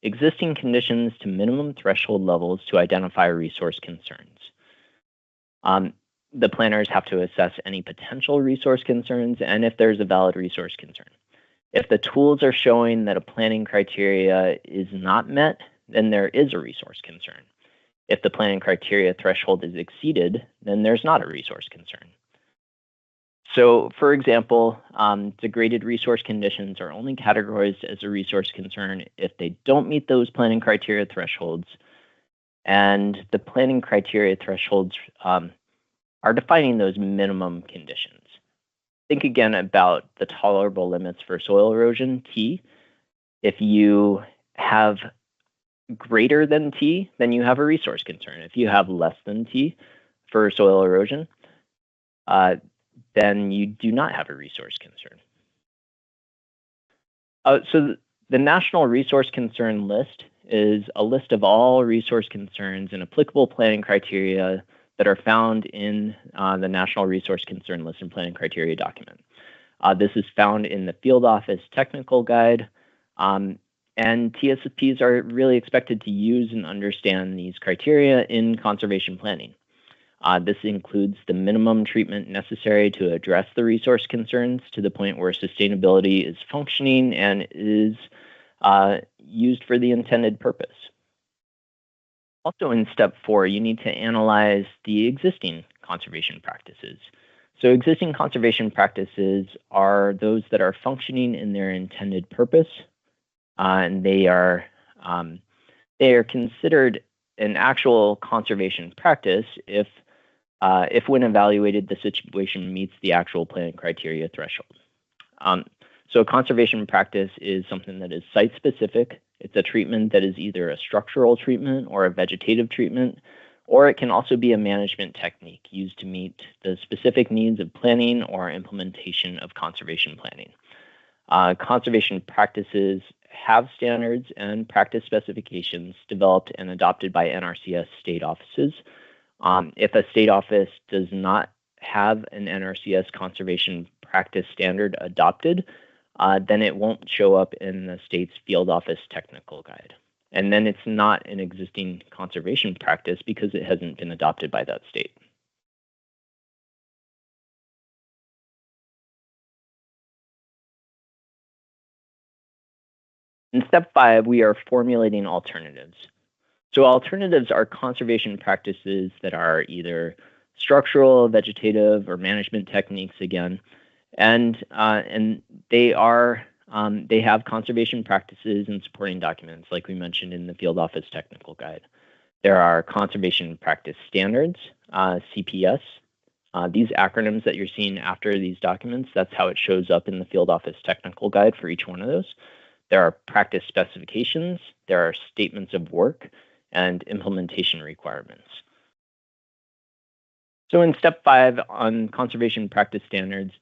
existing conditions to minimum threshold levels to identify resource concerns. The planners have to assess any potential resource concerns and if there's a valid resource concern. If the tools are showing that a planning criteria is not met, then there is a resource concern. If the planning criteria threshold is exceeded, then there's not a resource concern. So, for example, degraded resource conditions are only categorized as a resource concern if they don't meet those planning criteria thresholds. And the planning criteria thresholds are defining those minimum conditions. Think again about the tolerable limits for soil erosion, T. If you have greater than T, then you have a resource concern. If you have less than T for soil erosion, then you do not have a resource concern. So the National Resource Concern List is a list of all resource concerns and applicable planning criteria that are found in the National Resource Concern List and Planning Criteria document. This is found in the Field Office Technical Guide, and TSPs are really expected to use and understand these criteria in conservation planning. This includes the minimum treatment necessary to address the resource concerns to the point where sustainability is functioning and is used for the intended purpose. Also in step 4, you need to analyze the existing conservation practices. So existing conservation practices are those that are functioning in their intended purpose, and they are They are considered an actual conservation practice if when evaluated, the situation meets the actual planning criteria threshold. So a conservation practice is something that is site-specific. It's a treatment that is either a structural treatment or a vegetative treatment, or it can also be a management technique used to meet the specific needs of planning or implementation of conservation planning. Conservation practices have standards and practice specifications developed and adopted by NRCS state offices. If a state office does not have an NRCS conservation practice standard adopted, then it won't show up in the state's field office technical guide. And then it's not an existing conservation practice because it hasn't been adopted by that state. In step 5, we are formulating alternatives. So alternatives are conservation practices that are either structural, vegetative, or management techniques again, and they have conservation practices and supporting documents, like we mentioned in the field office technical guide. There are conservation practice standards, CPS. These acronyms that you're seeing after these documents, that's how it shows up in the field office technical guide for each one of those. There are practice specifications, there are statements of work, and implementation requirements. So in step 5 on conservation practice standards,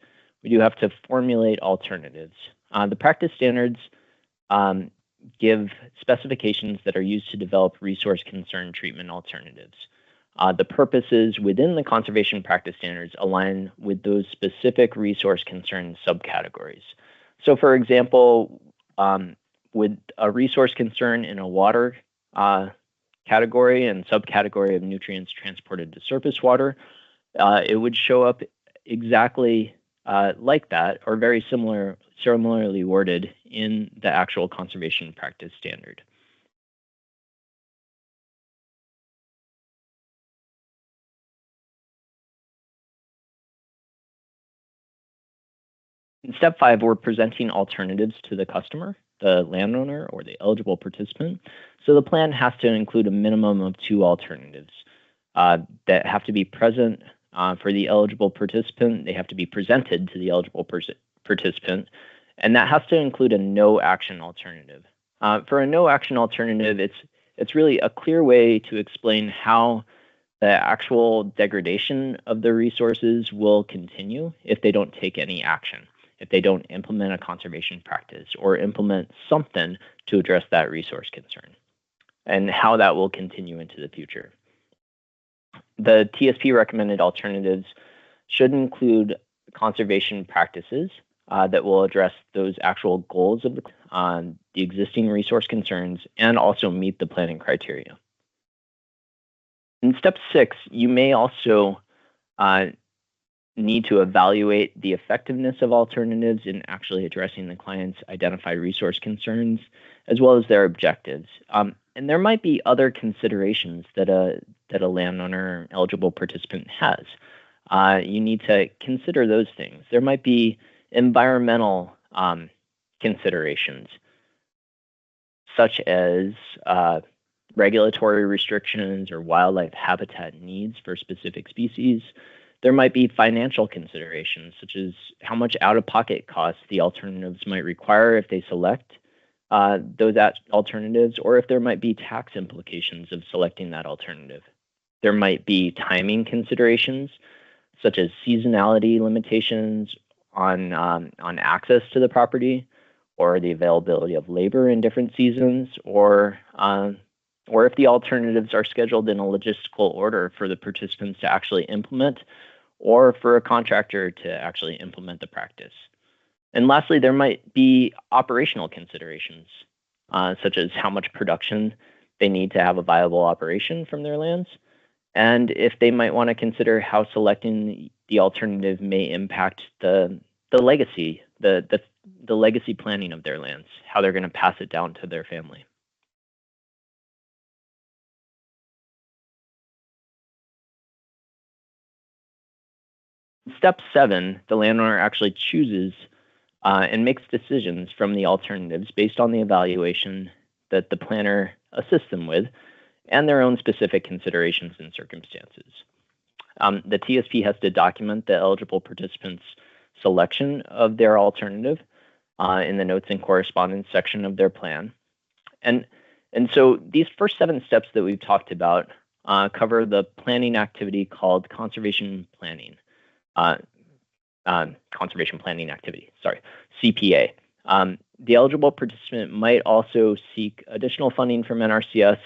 we do have to formulate alternatives. The practice standards give specifications that are used to develop resource concern treatment alternatives. The purposes within the conservation practice standards align with those specific resource concern subcategories. So for example, with a resource concern in a water category and subcategory of nutrients transported to surface water, it would show up exactly like that, or very similarly worded in the actual conservation practice standard. In step 5, we're presenting alternatives to the customer, the landowner, or the eligible participant. So the plan has to include a minimum of 2 alternatives that have to be present for the eligible participant. They have to be presented to the eligible participant, and that has to include a no-action alternative. For a no-action alternative, it's really a clear way to explain how the actual degradation of the resources will continue if they don't take any action, if they don't implement a conservation practice or implement something to address that resource concern, and how that will continue into the future. The TSP recommended alternatives should include conservation practices that will address those actual goals of the existing resource concerns and also meet the planning criteria. In step 6, you may also need to evaluate the effectiveness of alternatives in actually addressing the client's identified resource concerns, as well as their objectives. And there might be other considerations that a landowner eligible participant has. You need to consider those things. There might be environmental considerations, such as regulatory restrictions or wildlife habitat needs for specific species. There might be financial considerations, such as how much out-of-pocket costs the alternatives might require if they select those alternatives, or if there might be tax implications of selecting that alternative. There might be timing considerations, such as seasonality limitations on access to the property, or the availability of labor in different seasons, or if the alternatives are scheduled in a logistical order for the participants to actually implement, or for a contractor to actually implement the practice. And lastly, there might be operational considerations, such as how much production they need to have a viable operation from their lands, and if they might want to consider how selecting the alternative may impact the legacy, the legacy planning of their lands, how they're going to pass it down to their family. Step 7, the landowner actually chooses and makes decisions from the alternatives based on the evaluation that the planner assists them with, and their own specific considerations and circumstances. The TSP has to document the eligible participants' selection of their alternative in the notes and correspondence section of their plan. And so these first 7 steps that we've talked about cover the planning activity called conservation planning. Conservation planning activity, CPA. The eligible participant might also seek additional funding from NRCS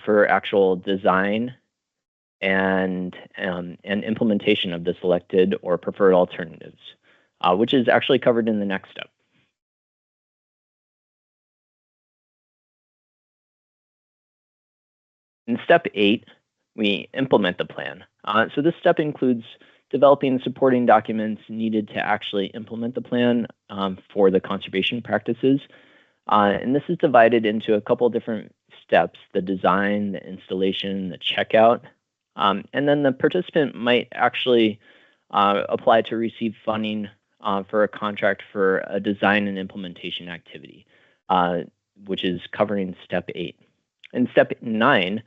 for actual design and implementation of the selected or preferred alternatives, which is actually covered in the next step. In step 8, we implement the plan. So this step includes developing supporting documents needed to actually implement the plan for the conservation practices. And this is divided into a couple different steps: the design, the installation, the checkout. And then the participant might actually apply to receive funding for a contract for a design and implementation activity, which is covering step 8. In step 9,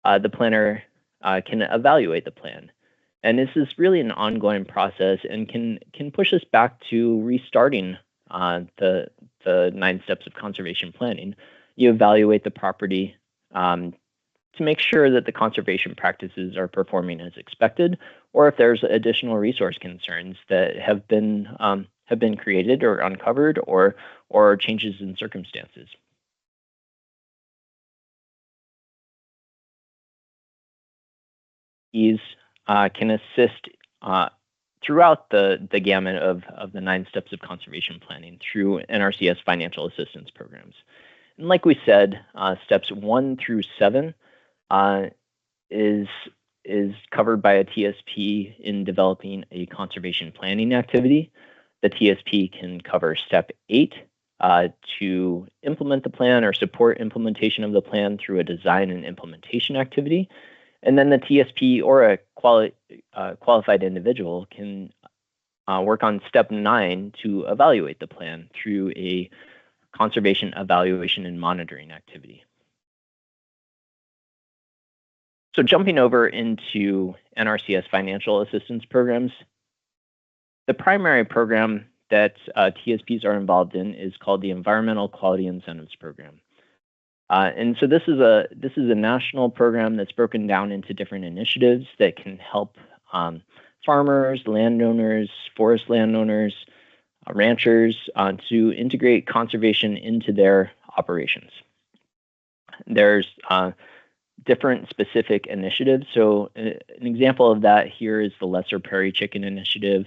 the planner can evaluate the plan. And this is really an ongoing process and can push us back to restarting the 9 steps of conservation planning. You evaluate the property to make sure that the conservation practices are performing as expected, or if there's additional resource concerns that have been created or uncovered, or changes in circumstances. These can assist throughout the gamut of the 9 steps of conservation planning through NRCS financial assistance programs. And like we said, steps 1 through 7 is covered by a TSP in developing a conservation planning activity. The TSP can cover step 8 to implement the plan or support implementation of the plan through a design and implementation activity. And then the TSP or a qualified individual can work on step 9 to evaluate the plan through a conservation evaluation and monitoring activity. So jumping over into NRCS financial assistance programs, the primary program that TSPs are involved in is called the Environmental Quality Incentives Program. And so this is a national program that's broken down into different initiatives that can help farmers, landowners, forest landowners, ranchers to integrate conservation into their operations. There's different specific initiatives. So an example of that here is the Lesser Prairie Chicken Initiative.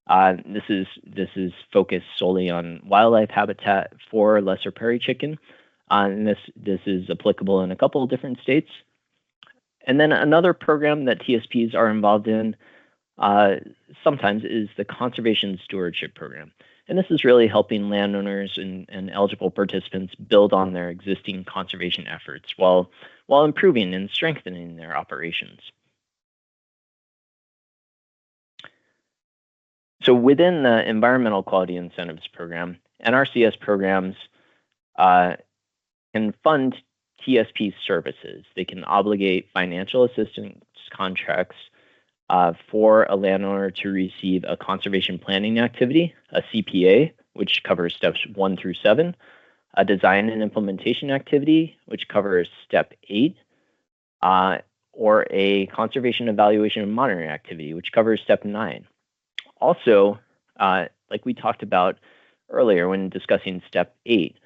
This is focused solely on wildlife habitat for lesser prairie chicken. And this is applicable in a couple of different states. And then another program that TSPs are involved in sometimes is the Conservation Stewardship Program. And this is really helping landowners and eligible participants build on their existing conservation efforts while improving and strengthening their operations. So within the Environmental Quality Incentives Program, NRCS programs can fund TSP services. They can obligate financial assistance contracts for a landowner to receive a conservation planning activity, a CPA, which covers steps 1 through 7, a design and implementation activity, which covers step 8, or a conservation evaluation and monitoring activity, which covers step 9. Also, like we talked about earlier when discussing step 8,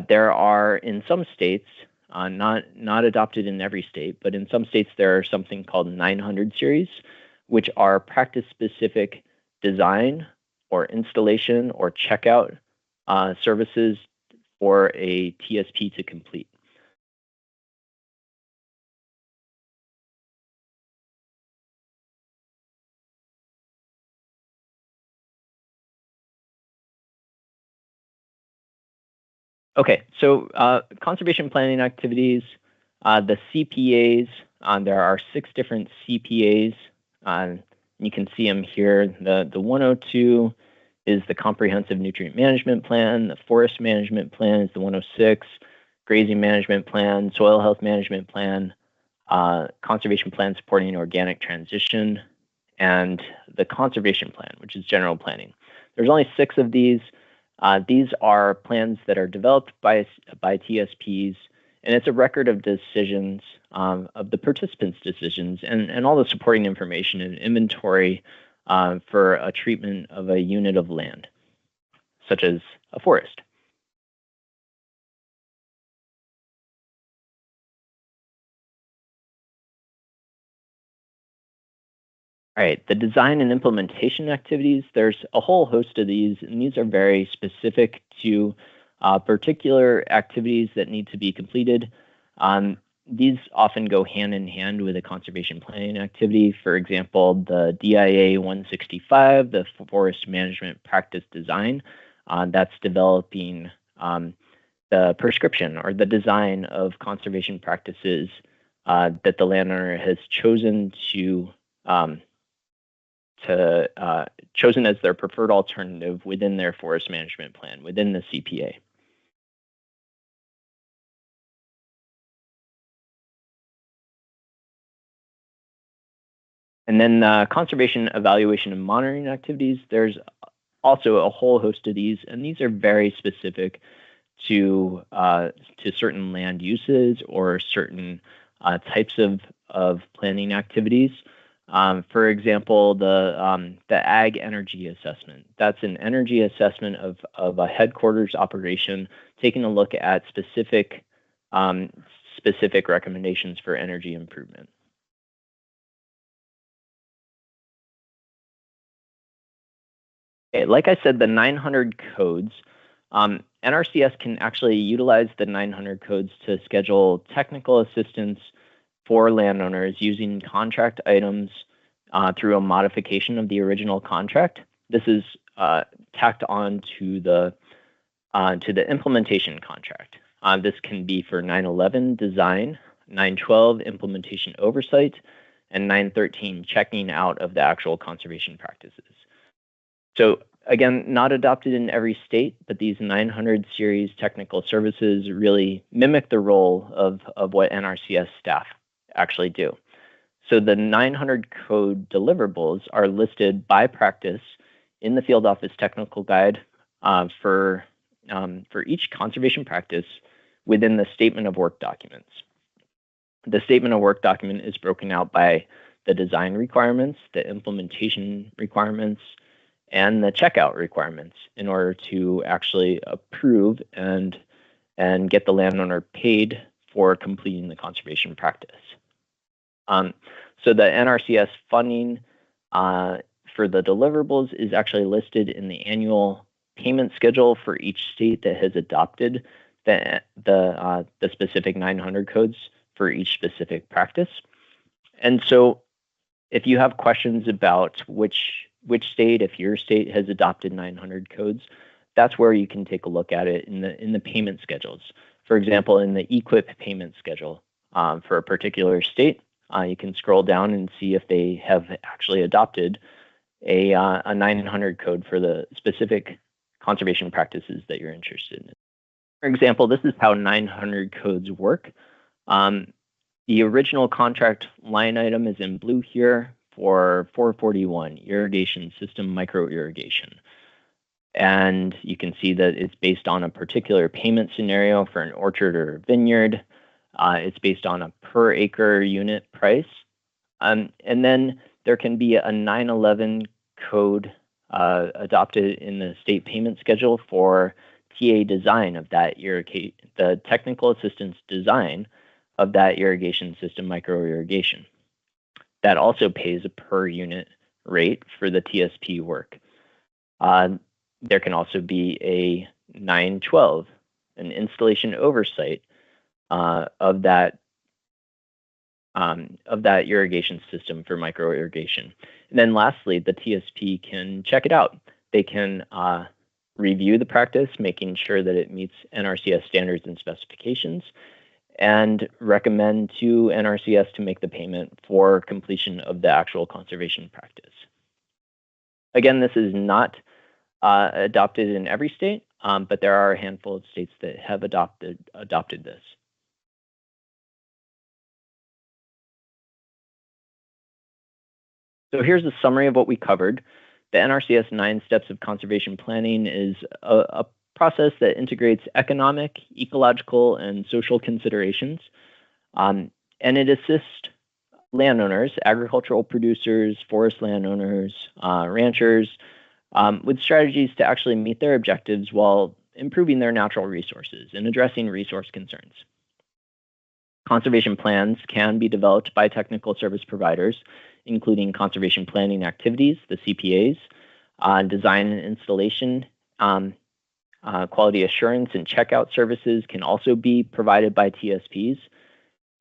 there are in some states, not adopted in every state, but in some states there are something called 900 series, which are practice-specific design or installation or checkout services for a TSP to complete. Okay, so conservation planning activities, the CPAs, there are 6 different CPAs. You can see them here. The 102 is the Comprehensive Nutrient Management Plan. The Forest Management Plan is the 106. grazing management plan, soil health management plan, conservation plan supporting organic transition, and the conservation plan, which is general planning. There's only 6 of these. These are plans that are developed by TSPs, and it's a record of decisions, of the participants' decisions, and all the supporting information and inventory for a treatment of a unit of land, such as a forest. All right, the design and implementation activities, there's a whole host of these, and these are very specific to particular activities that need to be completed. These often go hand in hand with a conservation planning activity. For example, the DIA 165, the Forest Management Practice Design, that's developing the prescription or the design of conservation practices that the landowner has chosen chosen as their preferred alternative within their forest management plan, within the CPA. And then conservation evaluation and monitoring activities, there's also a whole host of these, and these are very specific to certain land uses or certain types of planning activities. For example, the ag energy assessment. That's an energy assessment of a headquarters operation, taking a look at specific recommendations for energy improvement. Okay, like I said, the 900 codes, NRCS can actually utilize the 900 codes to schedule technical assistance for landowners using contract items through a modification of the original contract. This is tacked on to the implementation contract. This can be for 911 design, 912 implementation oversight, and 913 checking out of the actual conservation practices. So again, not adopted in every state, but these 900 series technical services really mimic the role of what NRCS staff actually do. So the 900 code deliverables are listed by practice in the field office technical guide for each conservation practice within the statement of work documents. The statement of work document is broken out by the design requirements, the implementation requirements, and the checkout requirements in order to actually approve and get the landowner paid for completing the conservation practice. So the NRCS funding for the deliverables is actually listed in the annual payment schedule for each state that has adopted the specific 900 codes for each specific practice. And so if you have questions about which state, if your state has adopted 900 codes, that's where you can take a look at it in the payment schedules. For example, in the EQIP payment schedule for a particular state, you can scroll down and see if they have actually adopted a 900 code for the specific conservation practices that you're interested in. For example, this is how 900 codes work. The original contract line item is in blue here for 441, irrigation system micro irrigation. And you can see that it's based on a particular payment scenario for an orchard or vineyard. It's based on a per acre unit price. And then there can be a 911 code adopted in the state payment schedule for TA design of that the technical assistance design of that irrigation system micro irrigation. That also pays a per unit rate for the TSP work. There can also be a 912, an installation oversight of that irrigation system for micro irrigation. And then lastly, the TSP can check it out. They can review the practice, making sure that it meets NRCS standards and specifications, and recommend to NRCS to make the payment for completion of the actual conservation practice. Again, this is not adopted in every state, but there are a handful of states that have adopted this. So here's a summary of what we covered. The NRCS 9 Steps of Conservation Planning is a process that integrates economic, ecological, and social considerations. And it assists landowners, agricultural producers, forest landowners, ranchers, with strategies to actually meet their objectives while improving their natural resources and addressing resource concerns. Conservation plans can be developed by technical service providers, including conservation planning activities, the CPAs, design and installation, quality assurance and checkout services can also be provided by TSPs.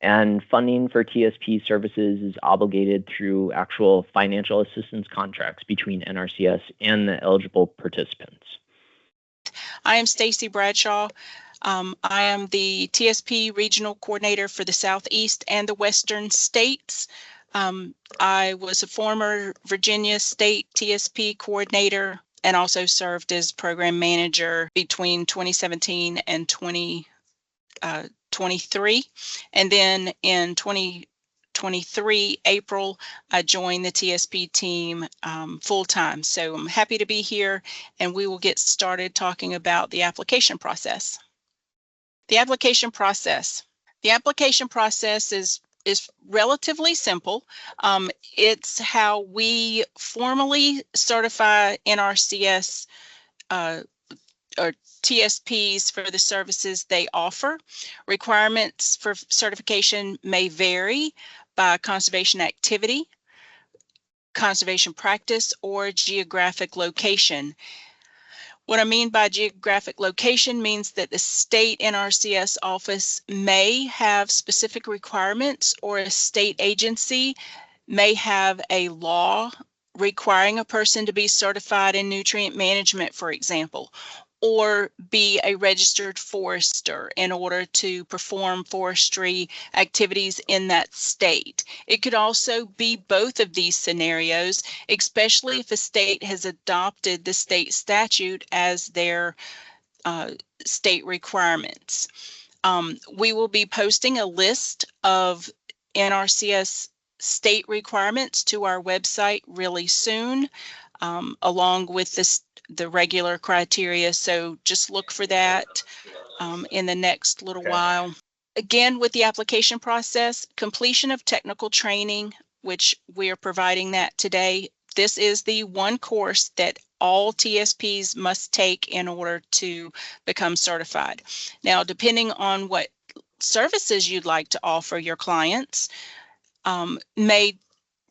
And funding for TSP services is obligated through actual financial assistance contracts between NRCS and the eligible participants. I am Stacy Bradshaw. I am the TSP Regional Coordinator for the Southeast and the Western states. I was a former Virginia State TSP Coordinator and also served as Program Manager between 2017 and 2023. And then in 2023, April, I joined the TSP team full-time. So I'm happy to be here, and we will get started talking about the application process. The application process. The application process is relatively simple. It's how we formally certify NRCS or TSPs for the services they offer. Requirements for certification may vary by conservation activity, conservation practice, or geographic location. What I mean by geographic location means that the state NRCS office may have specific requirements, or a state agency may have a law requiring a person to be certified in nutrient management, for example, or be a registered forester in order to perform forestry activities in that state. It could also be both of these scenarios, especially if a state has adopted the state statute as their state requirements. We will be posting a list of NRCS state requirements to our website really soon, along with the regular criteria. So just look for that in the next little while. Again, with the application process, completion of technical training, which we are providing that today. This is the one course that all TSPs must take in order to become certified. Now, depending on what services you'd like to offer your clients, may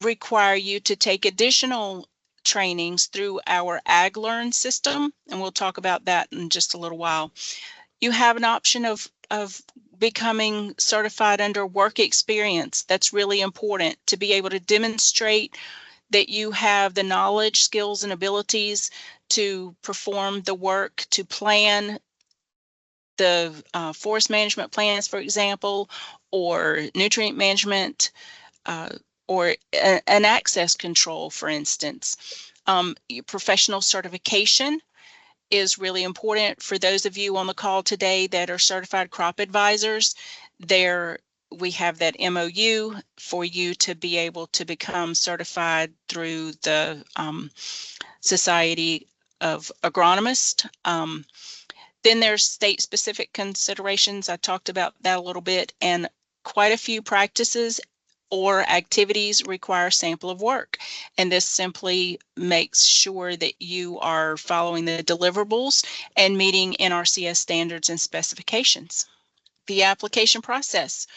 require you to take additional trainings through our AgLearn system, and we'll talk about that in just a little while. You have an option of becoming certified under work experience. That's really important to be able to demonstrate that you have the knowledge, skills, and abilities to perform the work, to plan the forest management plans, for example, or nutrient management, or an access control, for instance. Professional certification is really important for those of you on the call today that are certified crop advisors. We have that MOU for you to be able to become certified through the Society of Agronomists. Then there's state-specific considerations. I talked about that a little bit, and quite a few practices or activities require sample of work. And this simply makes sure that you are following the deliverables and meeting NRCS standards and specifications. The application process.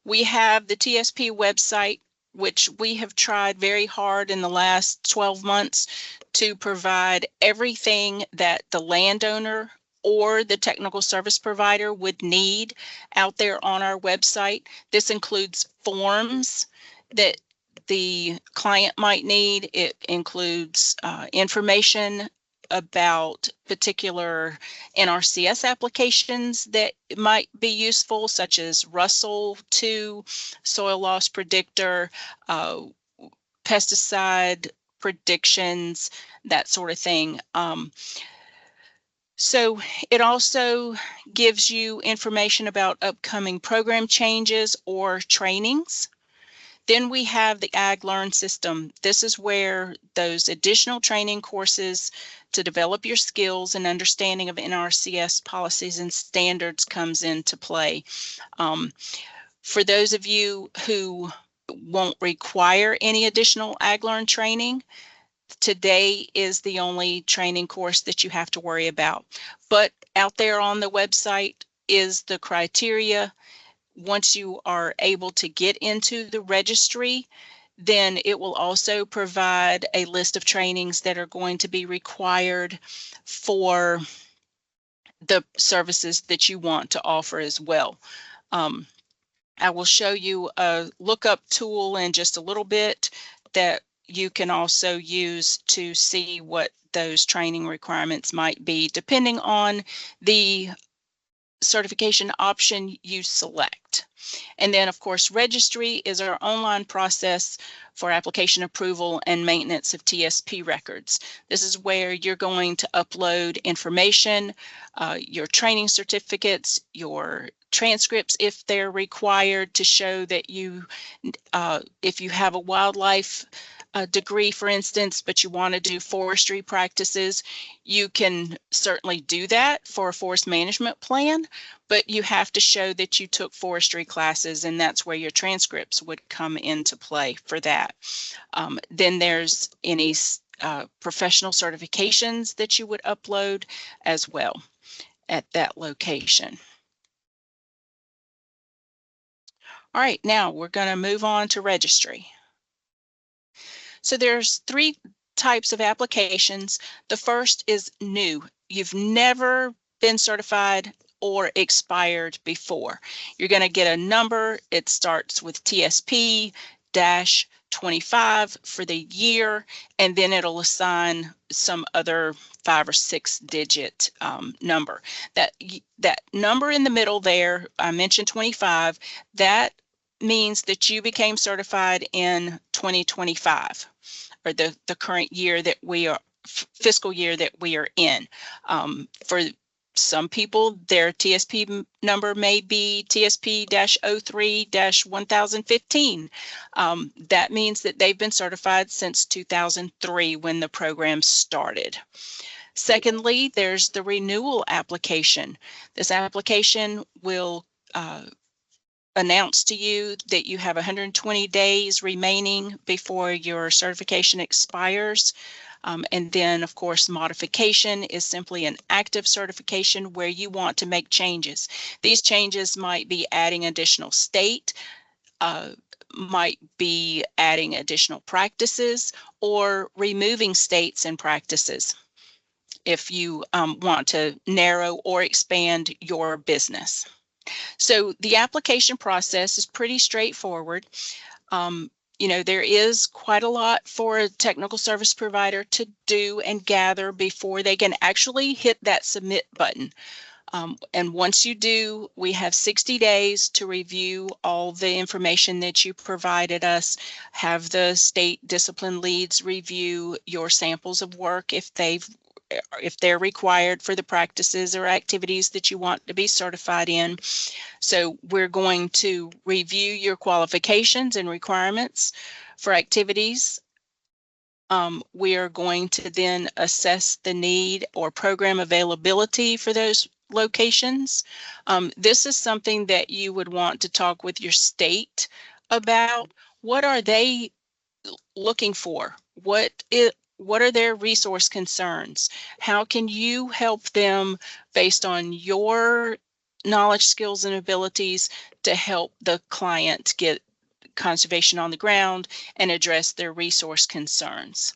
We have the TSP website, which we have tried very hard in the last 12 months to provide everything that the landowner or the technical service provider would need out there on our website. This includes forms that the client might need. It includes information about particular NRCS applications that might be useful, such as Russell 2, soil loss predictor, pesticide predictions, that sort of thing. So it also gives you information about upcoming program changes or trainings. Then we have the AgLearn system. This is where those additional training courses to develop your skills and understanding of NRCS policies and standards comes into play. For those of you who won't require any additional AgLearn training, today is the only training course that you have to worry about. But out there on the website is the criteria. Once you are able to get into the registry, then it will also provide a list of trainings that are going to be required for the services that you want to offer as well. I will show you a lookup tool in just a little bit that you can also use to see what those training requirements might be, depending on the certification option you select. And then, of course, registry is our online process for application approval and maintenance of TSP records. This is where you're going to upload information, your training certificates, your transcripts if they're required to show that you, if you have a wildlife degree, for instance, but you want to do forestry practices, you can certainly do that for a forest management plan, but you have to show that you took forestry classes, and that's where your transcripts would come into play for that. Then there's any professional certifications that you would upload as well at that location. All right, now we're going to move on to registry. So there's 3 types of applications. The first is new. You've never been certified or expired before. You're going to get a number. It starts with TSP-25 for the year, and then it'll assign some other 5 or 6 digit number. That number in the middle there, I mentioned 25, that means that you became certified in 2025, or the current year that we are, fiscal year that we are in. For some people, their TSP number may be TSP-03-1015. That means that they've been certified since 2003 when the program started. Secondly, there's the renewal application. This application will announce to you that you have 120 days remaining before your certification expires. And then, of course, modification is simply an active certification where you want to make changes. These changes might be adding additional state, might be adding additional practices, or removing states and practices if you want to narrow or expand your business. So the application process is pretty straightforward. You know, there is quite a lot for a technical service provider to do and gather before they can actually hit that submit button. And once you do, we have 60 days to review all the information that you provided us, have the state discipline leads review your samples of work if they're required for the practices or activities that you want to be certified in. So we're going to review your qualifications and requirements for activities. We are going to then assess the need or program availability for those locations. This is something that you would want to talk with your state about. What are they looking for? What are their resource concerns? How can you help them based on your knowledge, skills, and abilities to help the client get conservation on the ground and address their resource concerns?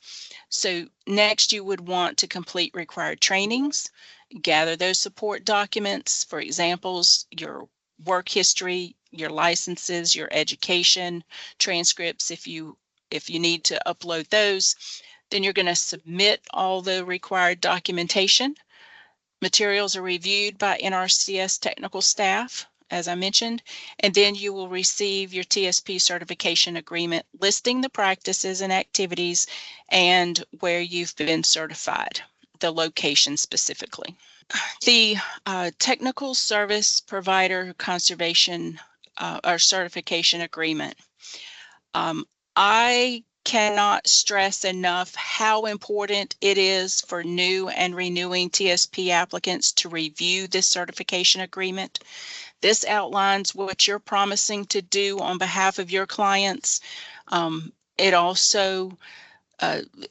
So next, you would want to complete required trainings, gather those support documents, for examples, your work history, your licenses, your education, transcripts if you need to upload those. Then you're going to submit all the required documentation. Materials are reviewed by NRCS technical staff, as I mentioned, and then you will receive your TSP certification agreement listing the practices and activities and where you've been certified, the location specifically. the Technical Service Provider Conservation or Certification Agreement. I cannot stress enough how important it is for new and renewing TSP applicants to review this certification agreement. This outlines what you're promising to do on behalf of your clients. It also,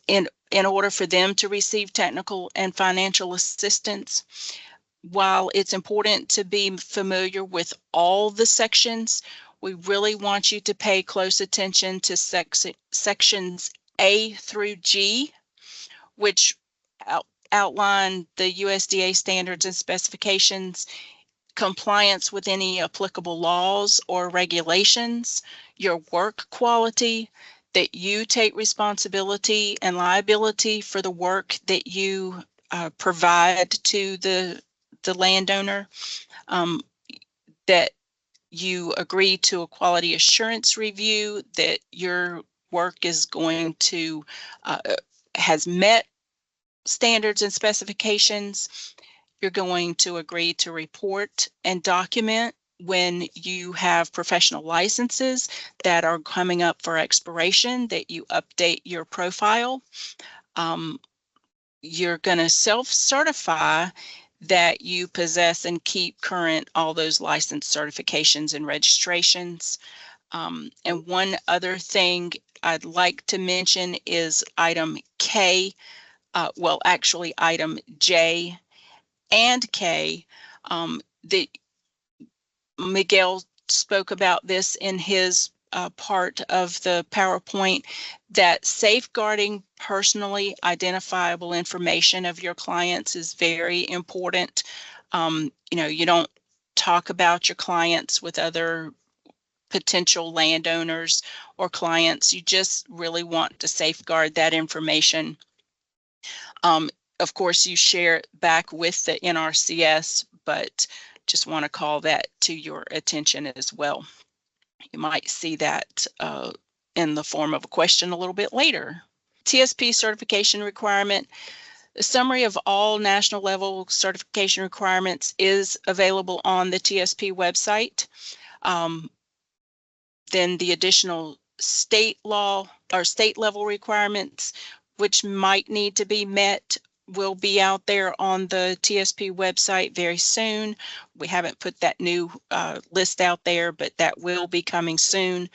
in order for them to receive technical and financial assistance, while it's important to be familiar with all the sections, we really want you to pay close attention to sections A through G, which outline the USDA standards and specifications, compliance with any applicable laws or regulations, your work quality, that you take responsibility and liability for the work that you provide to the landowner, that you agree to a quality assurance review, that your work is going to has met standards and specifications. You're going to agree to report and document when you have professional licenses that are coming up for expiration, that you update your profile. You're going to self-certify that you possess and keep current all those license certifications and registrations. And one other thing I'd like to mention is item K, well, actually item J and K, that Miguel spoke about this in his part of the PowerPoint, that safeguarding personally identifiable information of your clients is very important. You know, you don't talk about your clients with other potential landowners or clients. You just really want to safeguard that information. Of course, you share it back with the NRCS, but just want to call that to your attention as well. You might see that in the form of a question a little bit later. TSP certification requirement. The summary of all national level certification requirements is available on the TSP website. Then the additional state law or state level requirements, which might need to be met, will be out there on the TSP website very soon. We haven't put that new list out there, but that will be coming soon.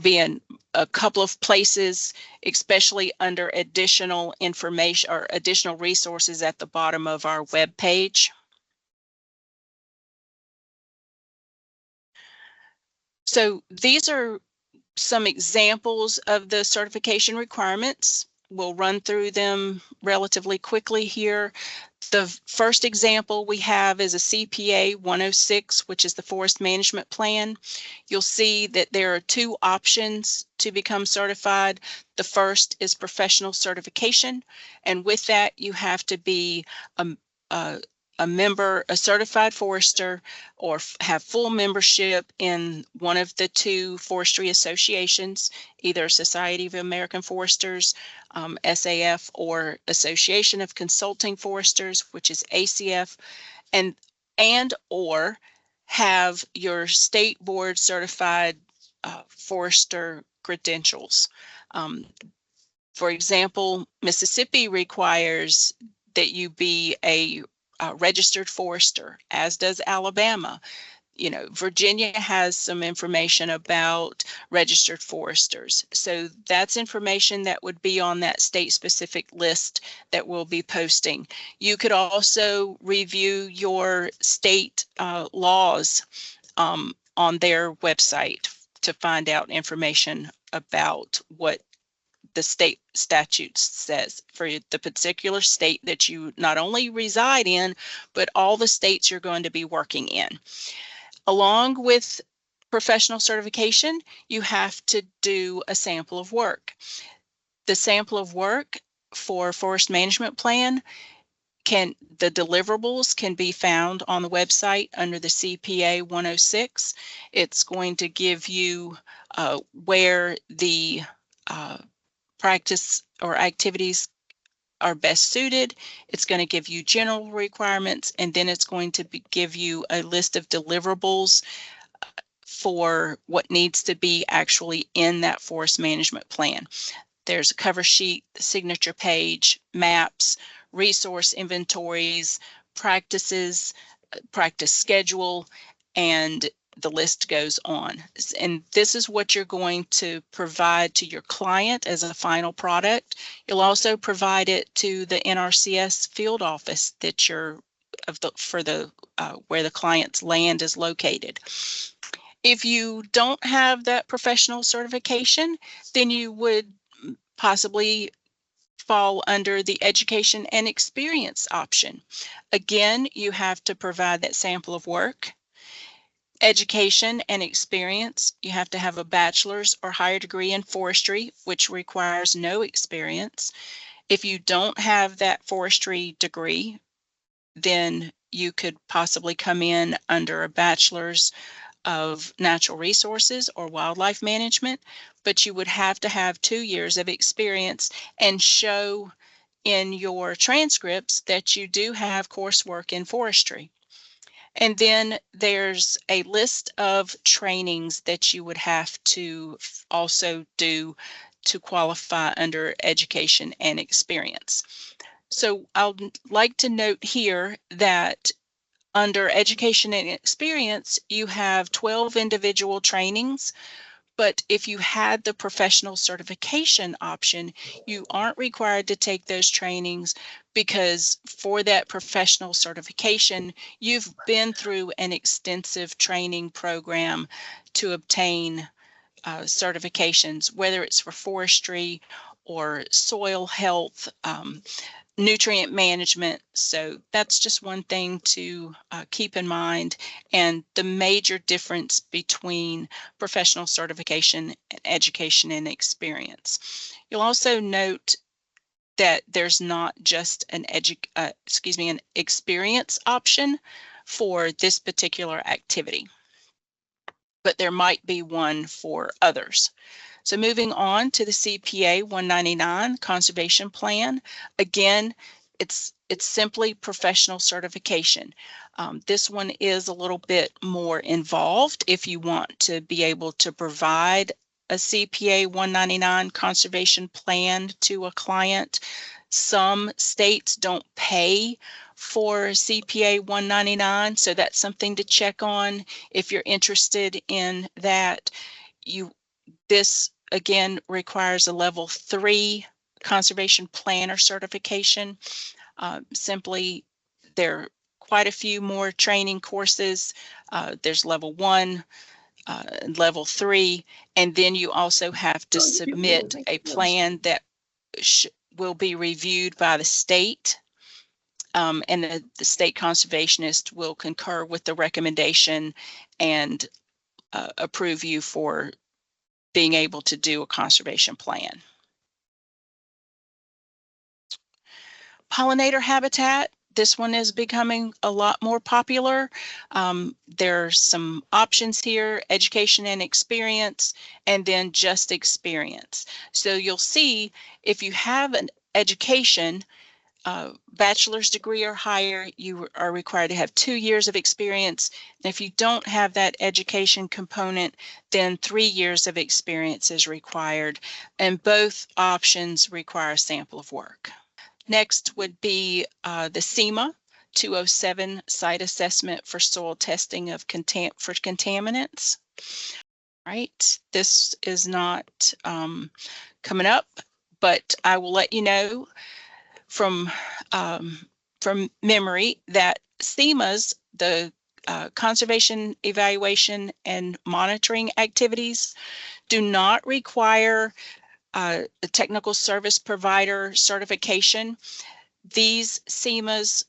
Be in a couple of places, especially under additional information or additional resources at the bottom of our web page. So these are some examples of the certification requirements. We'll run through them relatively quickly here. The first example we have is a CPA 106, which is the Forest Management Plan. You'll see that there are two options to become certified. The first is professional certification, and with that you have to be a member, a certified forester, or have full membership in one of the two forestry associations, either Society of American Foresters, SAF, or Association of Consulting Foresters, which is ACF, and or have your state board certified forester credentials. For example, Mississippi requires that you be a registered forester, as does Alabama. You know, Virginia has some information about registered foresters. So that's information that would be on that state-specific list that we'll be posting. You could also review your state laws on their website to find out information about what the state statute says for the particular state that you not only reside in, but all the states you're going to be working in. Along with professional certification, you have to do a sample of work. The sample of work for Forest Management Plan, the deliverables can be found on the website under the CPA 106. It's going to give you where the practice or activities are best suited. It's going to give you general requirements, and then it's going to give you a list of deliverables for what needs to be actually in that forest management plan. There's a cover sheet, the signature page, maps, resource inventories, practices, practice schedule, and the list goes on. And this is what you're going to provide to your client as a final product. You'll also provide it to the NRCS field office that you're where the client's land is located. If you don't have that professional certification, then you would possibly fall under the education and experience option. Again, you have to provide that sample of work. Education and experience, you have to have a bachelor's or higher degree in forestry, which requires no experience. If you don't have that forestry degree, then you could possibly come in under a bachelor's of natural resources or wildlife management, but you would have to have 2 years of experience and show in your transcripts that you do have coursework in forestry. And then there's a list of trainings that you would have to also do to qualify under education and experience. So I'd like to note here that under education and experience, you have 12 individual trainings, but if you had the professional certification option, you aren't required to take those trainings because for that professional certification, you've been through an extensive training program to obtain certifications, whether it's for forestry or soil health, nutrient management. So that's just one thing to keep in mind, and the major difference between professional certification and education and experience. You'll also note that there's not just an experience option for this particular activity, but there might be one for others. So moving on to the CPA 199 conservation plan. Again, it's simply professional certification. This one is a little bit more involved if you want to be able to provide a CPA 199 conservation plan to a client. Some states don't pay for CPA 199, so that's something to check on if you're interested in that. This again requires a level 3 conservation planner certification. Simply, there are quite a few more training courses. There's level 1, level 3, and then you also have to submit a plan that will be reviewed by the state. And the state conservationist will concur with the recommendation and approve you for being able to do a conservation plan. Pollinator habitat, this one is becoming a lot more popular. There's some options here, education and experience, and then just experience. So you'll see if you have an education, bachelor's degree or higher, you are required to have 2 years of experience. And if you don't have that education component, then 3 years of experience is required, and both options require a sample of work. Next would be the SEMA 207 site assessment for soil testing of contaminants. Right, this is not coming up, but I will let you know from memory that SEMA's, the conservation evaluation and monitoring activities, do not require a technical service provider certification. These SEMAs,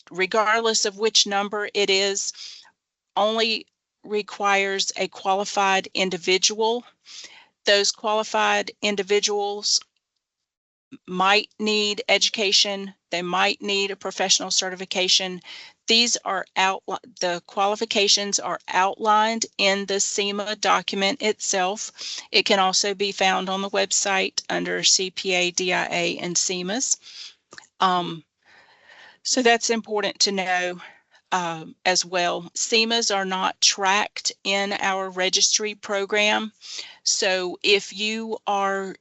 regardless of which number it is, only requires a qualified individual. Those qualified individuals might need education, they might need a professional certification. These are the qualifications are outlined in the SEMA document itself. It can also be found on the website under CPA, DIA, and SEMAs. So that's important to know as well. SEMAs are not tracked in our registry program. So if you are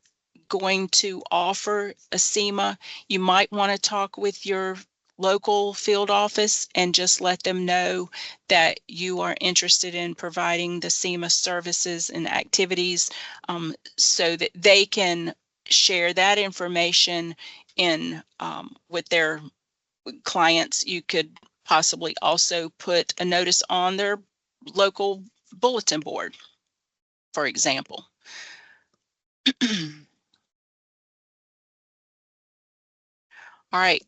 going to offer a SEMA, you might want to talk with your local field office and just let them know that you are interested in providing the SEMA services and activities, so that they can share that information in with their clients. You could possibly also put a notice on their local bulletin board, for example. All right,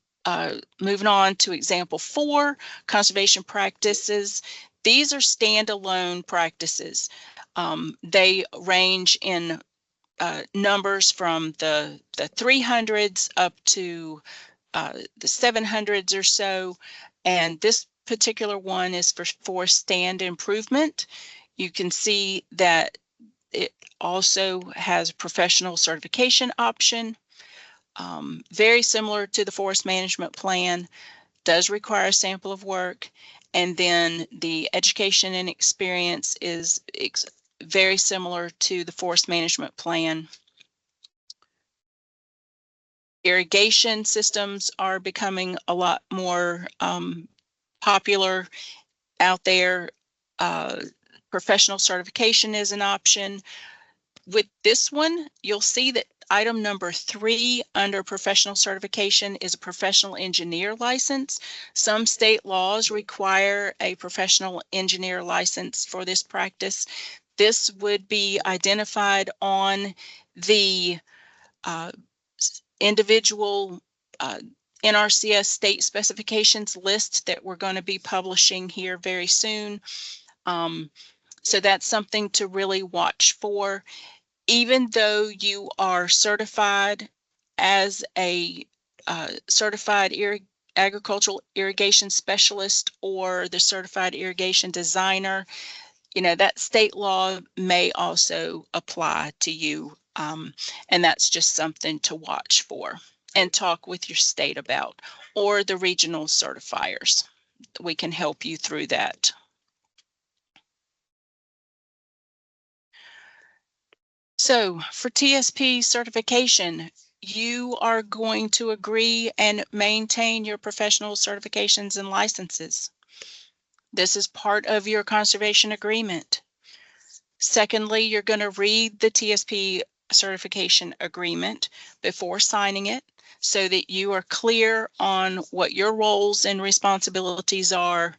moving on to example 4, conservation practices. These are standalone practices. They range in numbers from the 300s up to the 700s or so. And this particular one is for forest stand improvement. You can see that it also has a professional certification option. Very similar to the forest management plan, does require a sample of work, and then the education and experience is very similar to the forest management plan. Irrigation systems are becoming a lot more popular out there. Professional certification is an option. With this one, you'll see that item number 3 under professional certification is a professional engineer license. Some state laws require a professional engineer license for this practice. This would be identified on the individual NRCS state specifications list that we're going to be publishing here very soon. So that's something to really watch for. Even though you are certified as a certified agricultural irrigation specialist or the certified irrigation designer, you know, that state law may also apply to you. And that's just something to watch for and talk with your state about, or the regional certifiers. We can help you through that. So for TSP certification, you are going to agree and maintain your professional certifications and licenses. This is part of your conservation agreement. Secondly, you're going to read the TSP certification agreement before signing it so that you are clear on what your roles and responsibilities are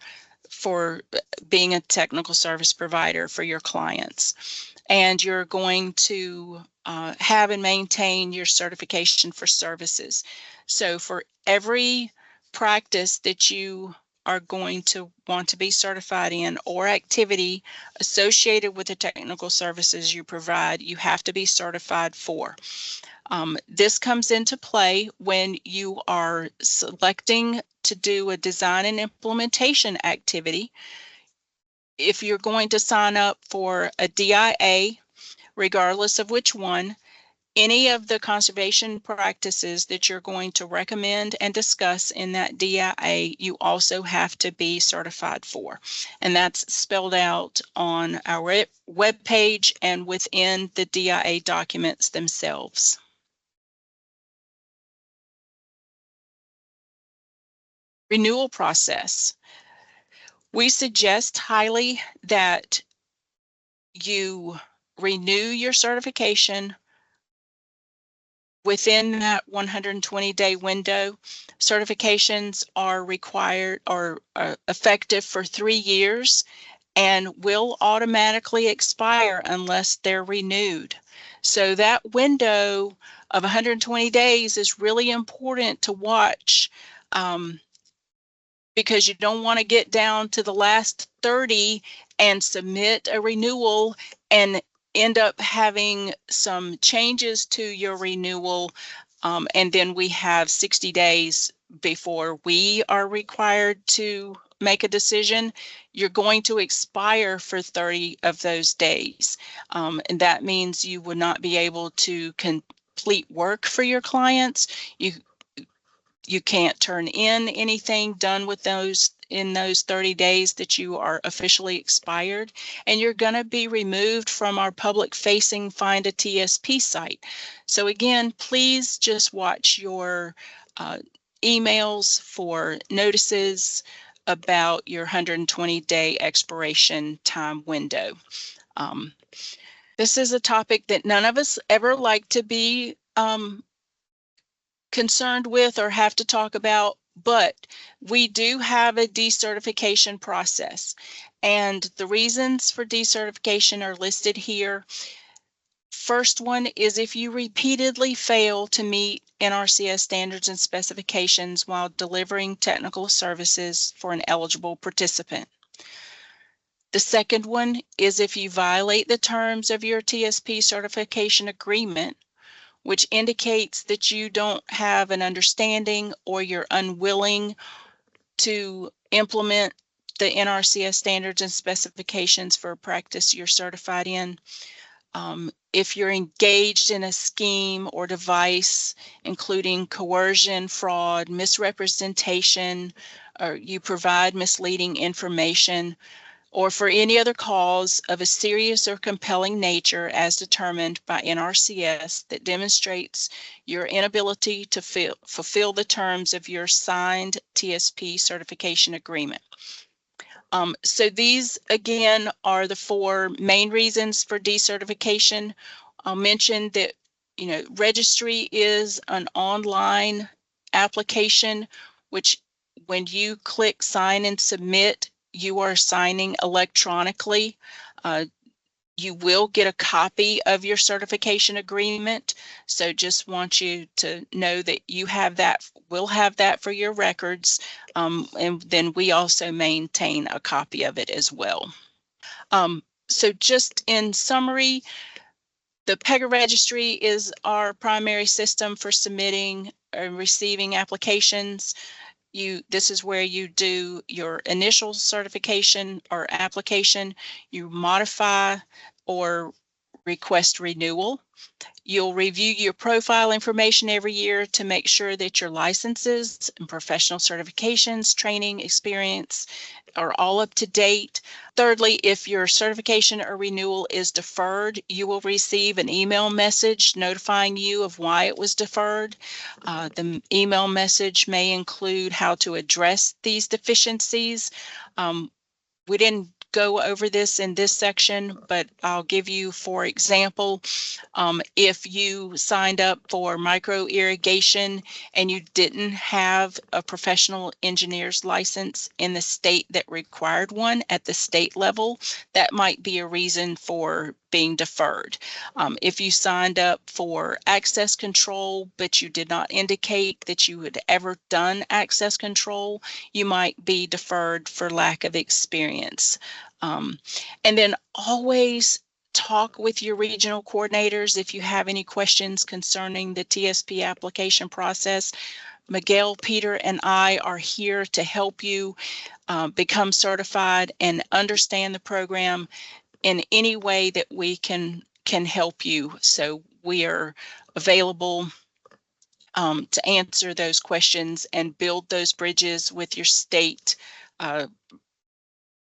for being a technical service provider for your clients. And you're going to have and maintain your certification for services. So for every practice that you are going to want to be certified in or activity associated with the technical services you provide, you have to be certified for. This comes into play when you are selecting to do a design and implementation activity. If you're going to sign up for a DIA, regardless of which one, any of the conservation practices that you're going to recommend and discuss in that DIA, you also have to be certified for. And that's spelled out on our webpage and within the DIA documents themselves. Renewal process. We suggest highly that you renew your certification within that 120-day window. Certifications are required or effective for 3 years and will automatically expire unless they're renewed. So that window of 120 days is really important to watch, because you don't want to get down to the last 30 and submit a renewal and end up having some changes to your renewal, and then we have 60 days before we are required to make a decision, you're going to expire for 30 of those days. And that means you would not be able to complete work for your clients. You can't turn in anything done with those in those 30 days that you are officially expired, and you're going to be removed from our public facing Find a TSP site. So again, please just watch your emails for notices about your 120-day expiration time window. This is a topic that none of us ever like to be concerned with or have to talk about, but we do have a decertification process, and the reasons for decertification are listed here. First one is if you repeatedly fail to meet NRCS standards and specifications while delivering technical services for an eligible participant. The second one is if you violate the terms of your TSP certification agreement, which indicates that you don't have an understanding or you're unwilling to implement the NRCS standards and specifications for a practice you're certified in. If you're engaged in a scheme or device, including coercion, fraud, misrepresentation, or you provide misleading information, or for any other cause of a serious or compelling nature as determined by NRCS that demonstrates your inability to fulfill the terms of your signed TSP certification agreement. So these, again, are the 4 main reasons for decertification. I'll mention that, registry is an online application, which when you click sign and submit, you are signing electronically. You will get a copy of your certification agreement. So just want you to know that you have that, will have that for your records. And then we also maintain a copy of it as well. So just in summary, the PEGA registry is our primary system for submitting and receiving applications. This is where you do your initial certification or application, you modify or request renewal. You'll review your profile information every year to make sure that your licenses and professional certifications, training, experience are all up to date. Thirdly, if your certification or renewal is deferred, you will receive an email message notifying you of why it was deferred. The email message may include how to address these deficiencies. We didn't go over this in this section, but I'll give you, for example, if you signed up for micro irrigation and you didn't have a professional engineer's license in the state that required one at the state level, that might be a reason for being deferred. If you signed up for access control, but you did not indicate that you had ever done access control, you might be deferred for lack of experience. And then always talk with your regional coordinators if you have any questions concerning the TSP application process. Miguel, Peter, and I are here to help you become certified and understand the program in any way that we can help you. So we are available to answer those questions and build those bridges with your state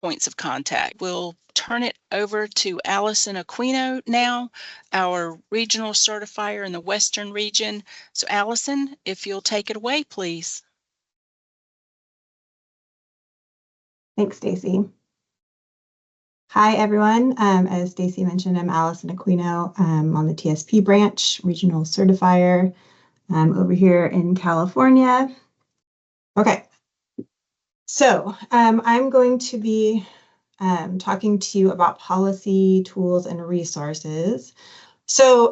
points of contact. We'll turn it over to Allison Aquino now, our regional certifier in the Western region. So Allison, if you'll take it away, please. Thanks, Stacy. Hi, everyone. As Stacy mentioned, I'm Allison Aquino. I'm on the TSP branch, regional certifier over here in California. Okay. So I'm going to be talking to you about policy, tools, and resources. So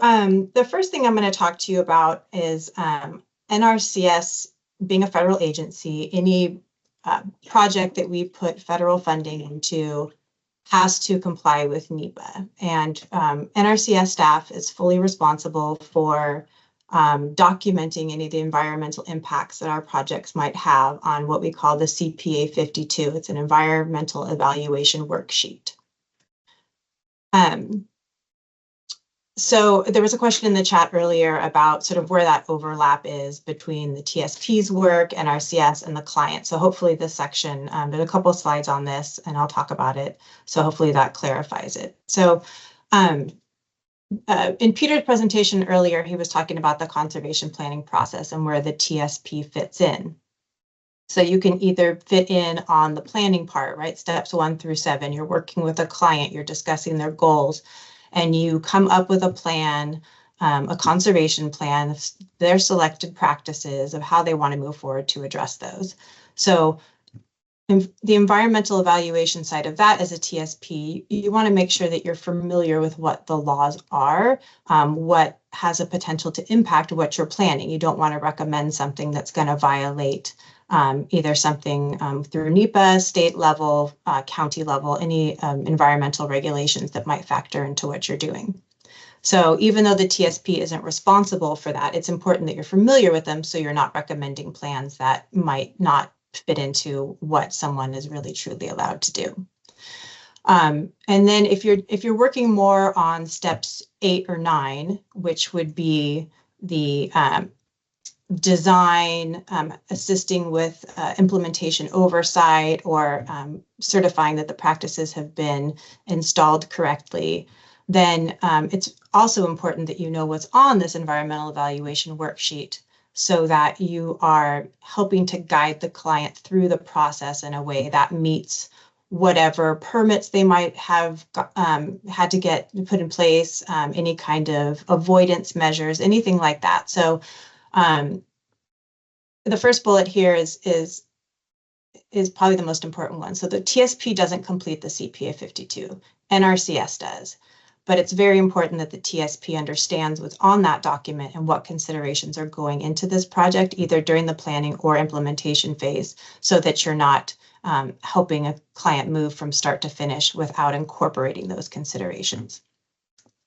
the first thing I'm going to talk to you about is NRCS being a federal agency. Any project that we put federal funding into has to comply with NEPA. And NRCS staff is fully responsible for documenting any of the environmental impacts that our projects might have on what we call the CPA 52. It's an environmental evaluation worksheet. So there was a question in the chat earlier about sort of where that overlap is between the TSP's work, NRCS, and the client. So hopefully this section, there's a couple of slides on this, and I'll talk about it. So hopefully that clarifies it. So in Peter's presentation earlier, he was talking about the conservation planning process and where the TSP fits in. So you can either fit in on the planning part, right? Steps 1 through 7, you're working with a client, you're discussing their goals, and you come up with a plan, a conservation plan, their selected practices of how they want to move forward to address those. So the environmental evaluation side of that as a TSP, you want to make sure that you're familiar with what the laws are, what has a potential to impact what you're planning. You don't want to recommend something that's going to violate either something through NEPA, state level, county level, any environmental regulations that might factor into what you're doing. So even though the TSP isn't responsible for that, it's important that you're familiar with them so you're not recommending plans that might not fit into what someone is really truly allowed to do. And then if you're working more on steps 8 or 9, which would be the design, assisting with implementation oversight, or certifying that the practices have been installed correctly, then it's also important that you know what's on this environmental evaluation worksheet so that you are helping to guide the client through the process in a way that meets whatever permits they might have had to get put in place, any kind of avoidance measures, anything like that. So the first bullet here is probably the most important one. So the TSP doesn't complete the CPA 52, NRCS does. But it's very important that the TSP understands what's on that document and what considerations are going into this project, either during the planning or implementation phase, so that you're not helping a client move from start to finish without incorporating those considerations.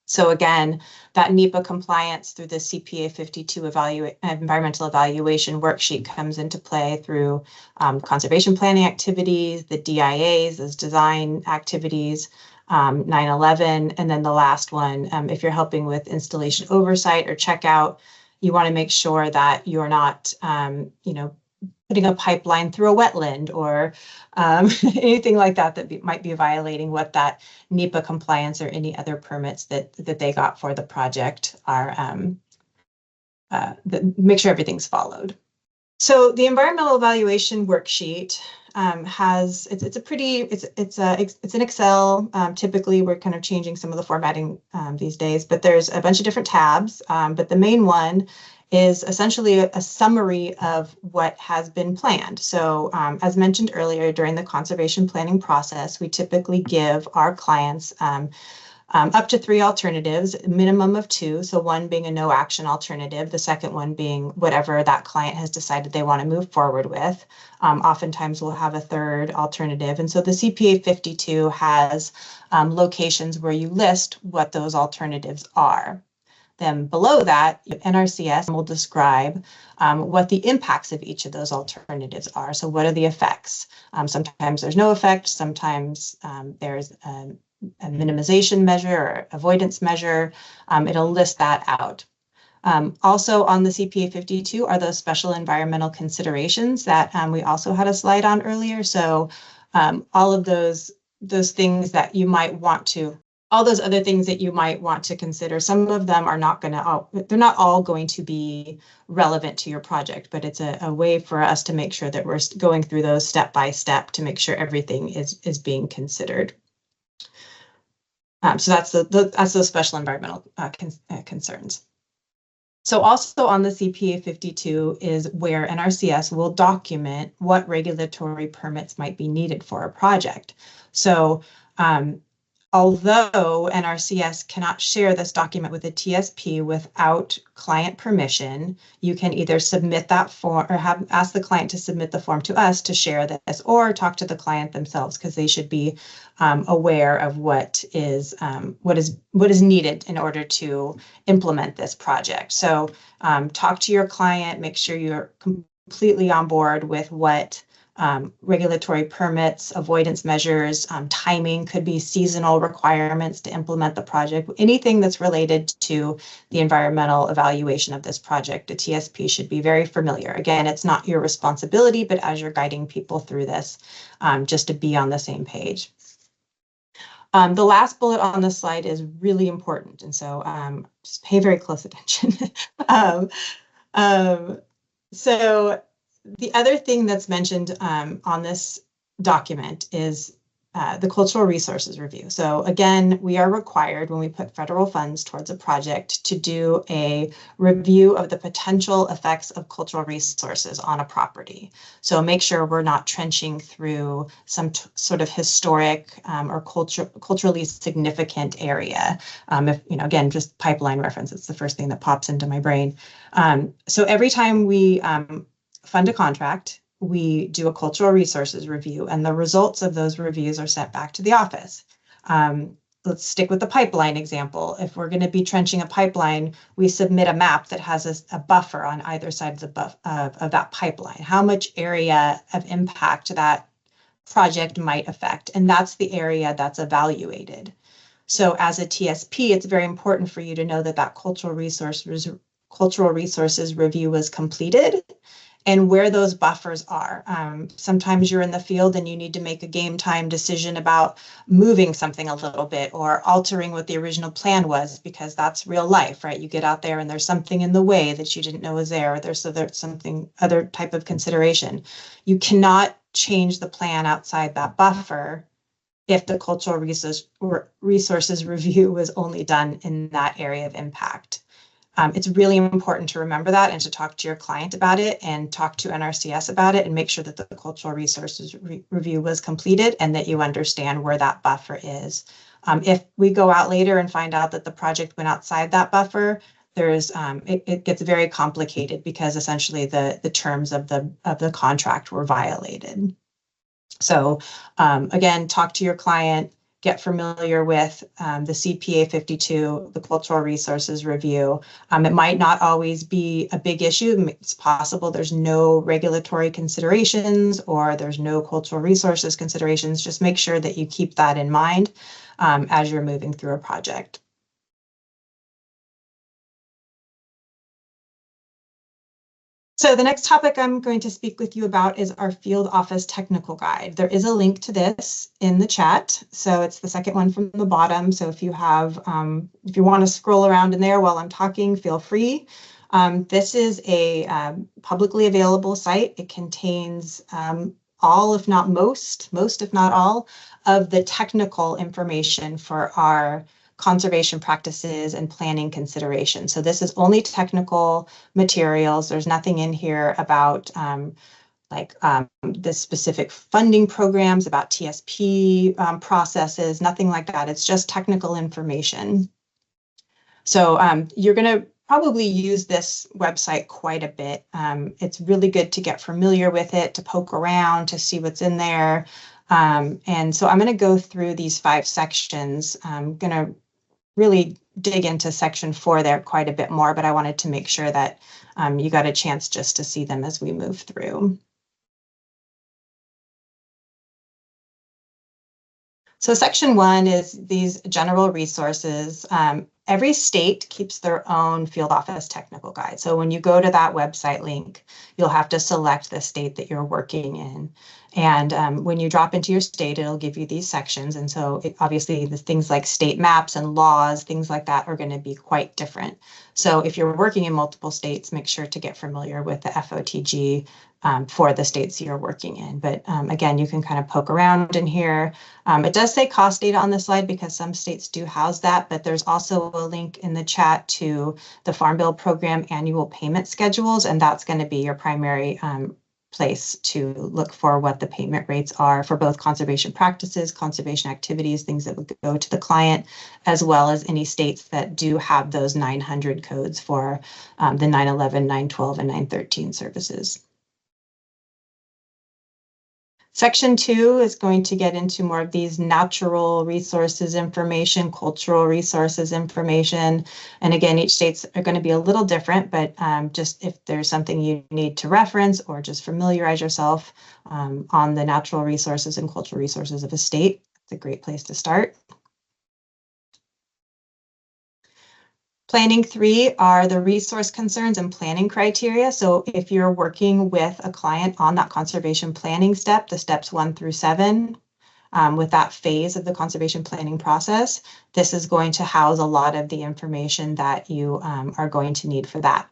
So again, that NEPA compliance through the CPA 52 environmental evaluation worksheet comes into play through conservation planning activities, the DIAs, those design activities, 9/11, and then the last one, if you're helping with installation oversight or checkout, you want to make sure that you're not, putting a pipeline through a wetland or anything like that that might be violating what that NEPA compliance or any other permits that they got for the project are. Make sure everything's followed. So the environmental evaluation worksheet it's an Excel. Typically, we're kind of changing some of the formatting these days, but there's a bunch of different tabs. But the main one is essentially a summary of what has been planned. So as mentioned earlier, during the conservation planning process, we typically give our clients up to 3 alternatives, minimum of 2. So one being a no action alternative, the second one being whatever that client has decided they want to move forward with. Oftentimes we'll have a third alternative. And so the CPA 52 has locations where you list what those alternatives are. Then below that, NRCS will describe what the impacts of each of those alternatives are. So what are the effects? Sometimes there's no effect, sometimes there's a minimization measure or avoidance measure. It'll list that out. Also on the CPA 52 are those special environmental considerations that we also had a slide on earlier. So all of those things that you might want to, all those other things that you might want to consider, some of them are not going to, they're not all going to be relevant to your project, but it's a way for us to make sure that we're going through those step by step to make sure everything is being considered. So that's those special environmental concerns. So also on the CPA 52 is where NRCS will document what regulatory permits might be needed for a project. So Although NRCS cannot share this document with a TSP without client permission, you can either submit that form or ask the client to submit the form to us to share this, or talk to the client themselves, because they should be aware of what is needed in order to implement this project. So talk to your client, make sure you're completely on board with what regulatory permits, avoidance measures, timing, could be seasonal requirements to implement the project. Anything that's related to the environmental evaluation of this project, a TSP should be very familiar. Again, it's not your responsibility, but as you're guiding people through this, just to be on the same page. The last bullet on the slide is really important, and so just pay very close attention. So the other thing that's mentioned on this document is the cultural resources review. So again, we are required when we put federal funds towards a project to do a review of the potential effects of cultural resources on a property. So make sure we're not trenching through some sort of historic or culturally significant area. If, you know, again, just pipeline reference, it's the first thing that pops into my brain. So every time we fund a contract, we do a cultural resources review, and the results of those reviews are sent back to the office. Let's stick with the pipeline example. If we're going to be trenching a pipeline, we submit a map that has a buffer on either side of that pipeline. How much area of impact that project might affect, and that's the area that's evaluated. So as a TSP, it's very important for you to know that that cultural resources review was completed, and where those buffers are. Sometimes you're in the field and you need to make a game time decision about moving something a little bit or altering what the original plan was, because that's real life, right? You get out there and there's something in the way that you didn't know was there, or there's something, other type of consideration. You cannot change the plan outside that buffer if the cultural resources review was only done in that area of impact. It's really important to remember that and to talk to your client about it and talk to NRCS about it and make sure that the cultural resources review was completed and that you understand where that buffer is. If we go out later and find out that the project went outside that buffer, there's it gets very complicated, because essentially the terms of the contract were violated. So again, talk to your client, get familiar with the CPA 52, the cultural resources review. It might not always be a big issue. It's possible there's no regulatory considerations or there's no cultural resources considerations. Just make sure that you keep that in mind as you're moving through a project. So the next topic I'm going to speak with you about is our field office technical guide. There is a link to this in the chat. So it's the second one from the bottom. So if you have, if you want to scroll around in there while I'm talking, feel free. This is a publicly available site. It contains all, if not most, if not all, of the technical information for our conservation practices and planning considerations. So this is only technical materials. There's nothing in here about the specific funding programs, about TSP processes, nothing like that. It's just technical information. So you're going to probably use this website quite a bit. It's really good to get familiar with it, to poke around, to see what's in there. And so I'm going to go through these 5 sections. I'm going to really dig into section 4 there quite a bit more, but I wanted to make sure that you got a chance just to see them as we move through. So section 1 is these general resources. Every state keeps their own field office technical guide. So when you go to that website link, you'll have to select the state that you're working in. And when you drop into your state, it'll give you these sections. And so obviously the things like state maps and laws, things like that are going to be quite different. So if you're working in multiple states, make sure to get familiar with the FOTG for the states you're working in. But again, you can kind of poke around in here. It does say cost data on the slide because some states do house that, but there's also a link in the chat to the Farm Bill Program annual payment schedules, and that's going to be your primary place to look for what the payment rates are for both conservation practices, conservation activities, things that would go to the client, as well as any states that do have those 900 codes for the 911, 912, and 913 services. Section 2 is going to get into more of these natural resources information, cultural resources information. And again, each states are going to be a little different, but just if there's something you need to reference or just familiarize yourself on the natural resources and cultural resources of a state, it's a great place to start. Planning 3 are the resource concerns and planning criteria. So if you're working with a client on that conservation planning step, the steps 1 through 7, with that phase of the conservation planning process, this is going to house a lot of the information that you are going to need for that.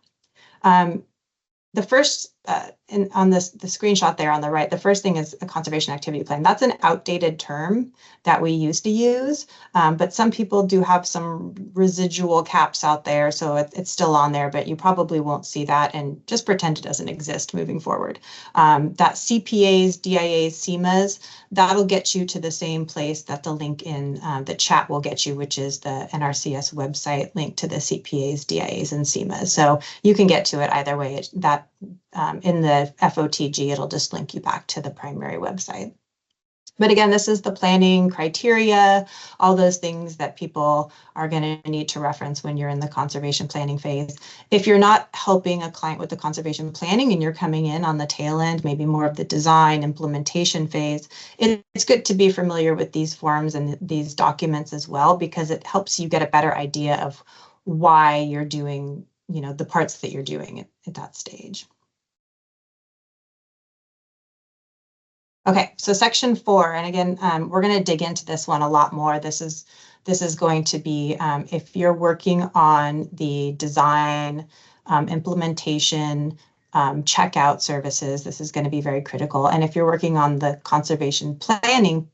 The first, on the screenshot there on the right, the first thing is a conservation activity plan. That's an outdated term that we used to use, but some people do have some residual caps out there, so it's still on there, but you probably won't see that, and just pretend it doesn't exist moving forward. That CPAs, DIAs, CEMAs, that'll get you to the same place that the link in the chat will get you, which is the NRCS website link to the CPAs, DIAs, and CEMAs. So you can get to it either way. That in the FOTG, it'll just link you back to the primary website. But again, this is the planning criteria, all those things that people are going to need to reference when you're in the conservation planning phase. If you're not helping a client with the conservation planning and you're coming in on the tail end, maybe more of the design implementation phase, it's good to be familiar with these forms and these documents as well, because it helps you get a better idea of why you're doing, the parts that you're doing at that stage. Okay, so section 4, and again, we're going to dig into this one a lot more. This is going to be if you're working on the design, implementation, checkout services, this is going to be very critical. And if you're working on the conservation planning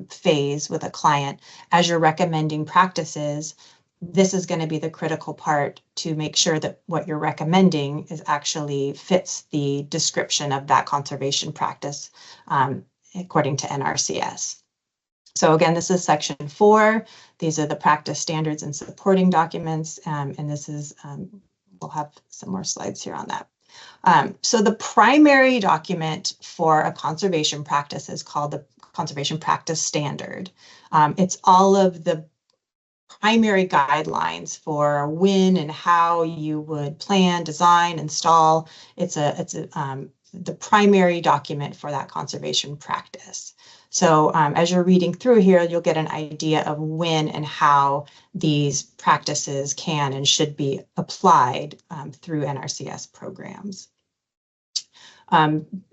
phase with a client, as you're recommending practices, this is going to be the critical part to make sure that what you're recommending is actually fits the description of that conservation practice according to NRCS. So again, this is section 4. These are the practice standards and supporting documents, and this is, we'll have some more slides here on that. So the primary document for a conservation practice is called the Conservation Practice Standard. It's all of the primary guidelines for when and how you would plan, design, install. It's the primary document for that conservation practice. So as you're reading through here, you'll get an idea of when and how these practices can and should be applied through NRCS programs.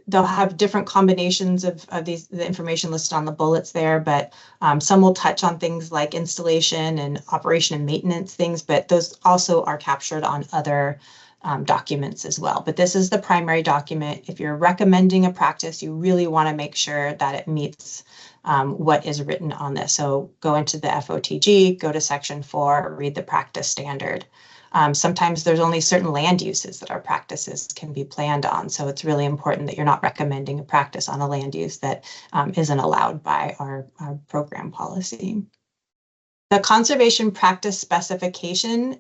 They'll have different combinations of the information listed on the bullets there, but some will touch on things like installation and operation and maintenance things, but those also are captured on other documents as well. But this is the primary document. If you're recommending a practice, you really want to make sure that it meets what is written on this. So go into the FOTG, go to section 4, read the practice standard. Sometimes there's only certain land uses that our practices can be planned on. So it's really important that you're not recommending a practice on a land use that isn't allowed by our program policy. The conservation practice specification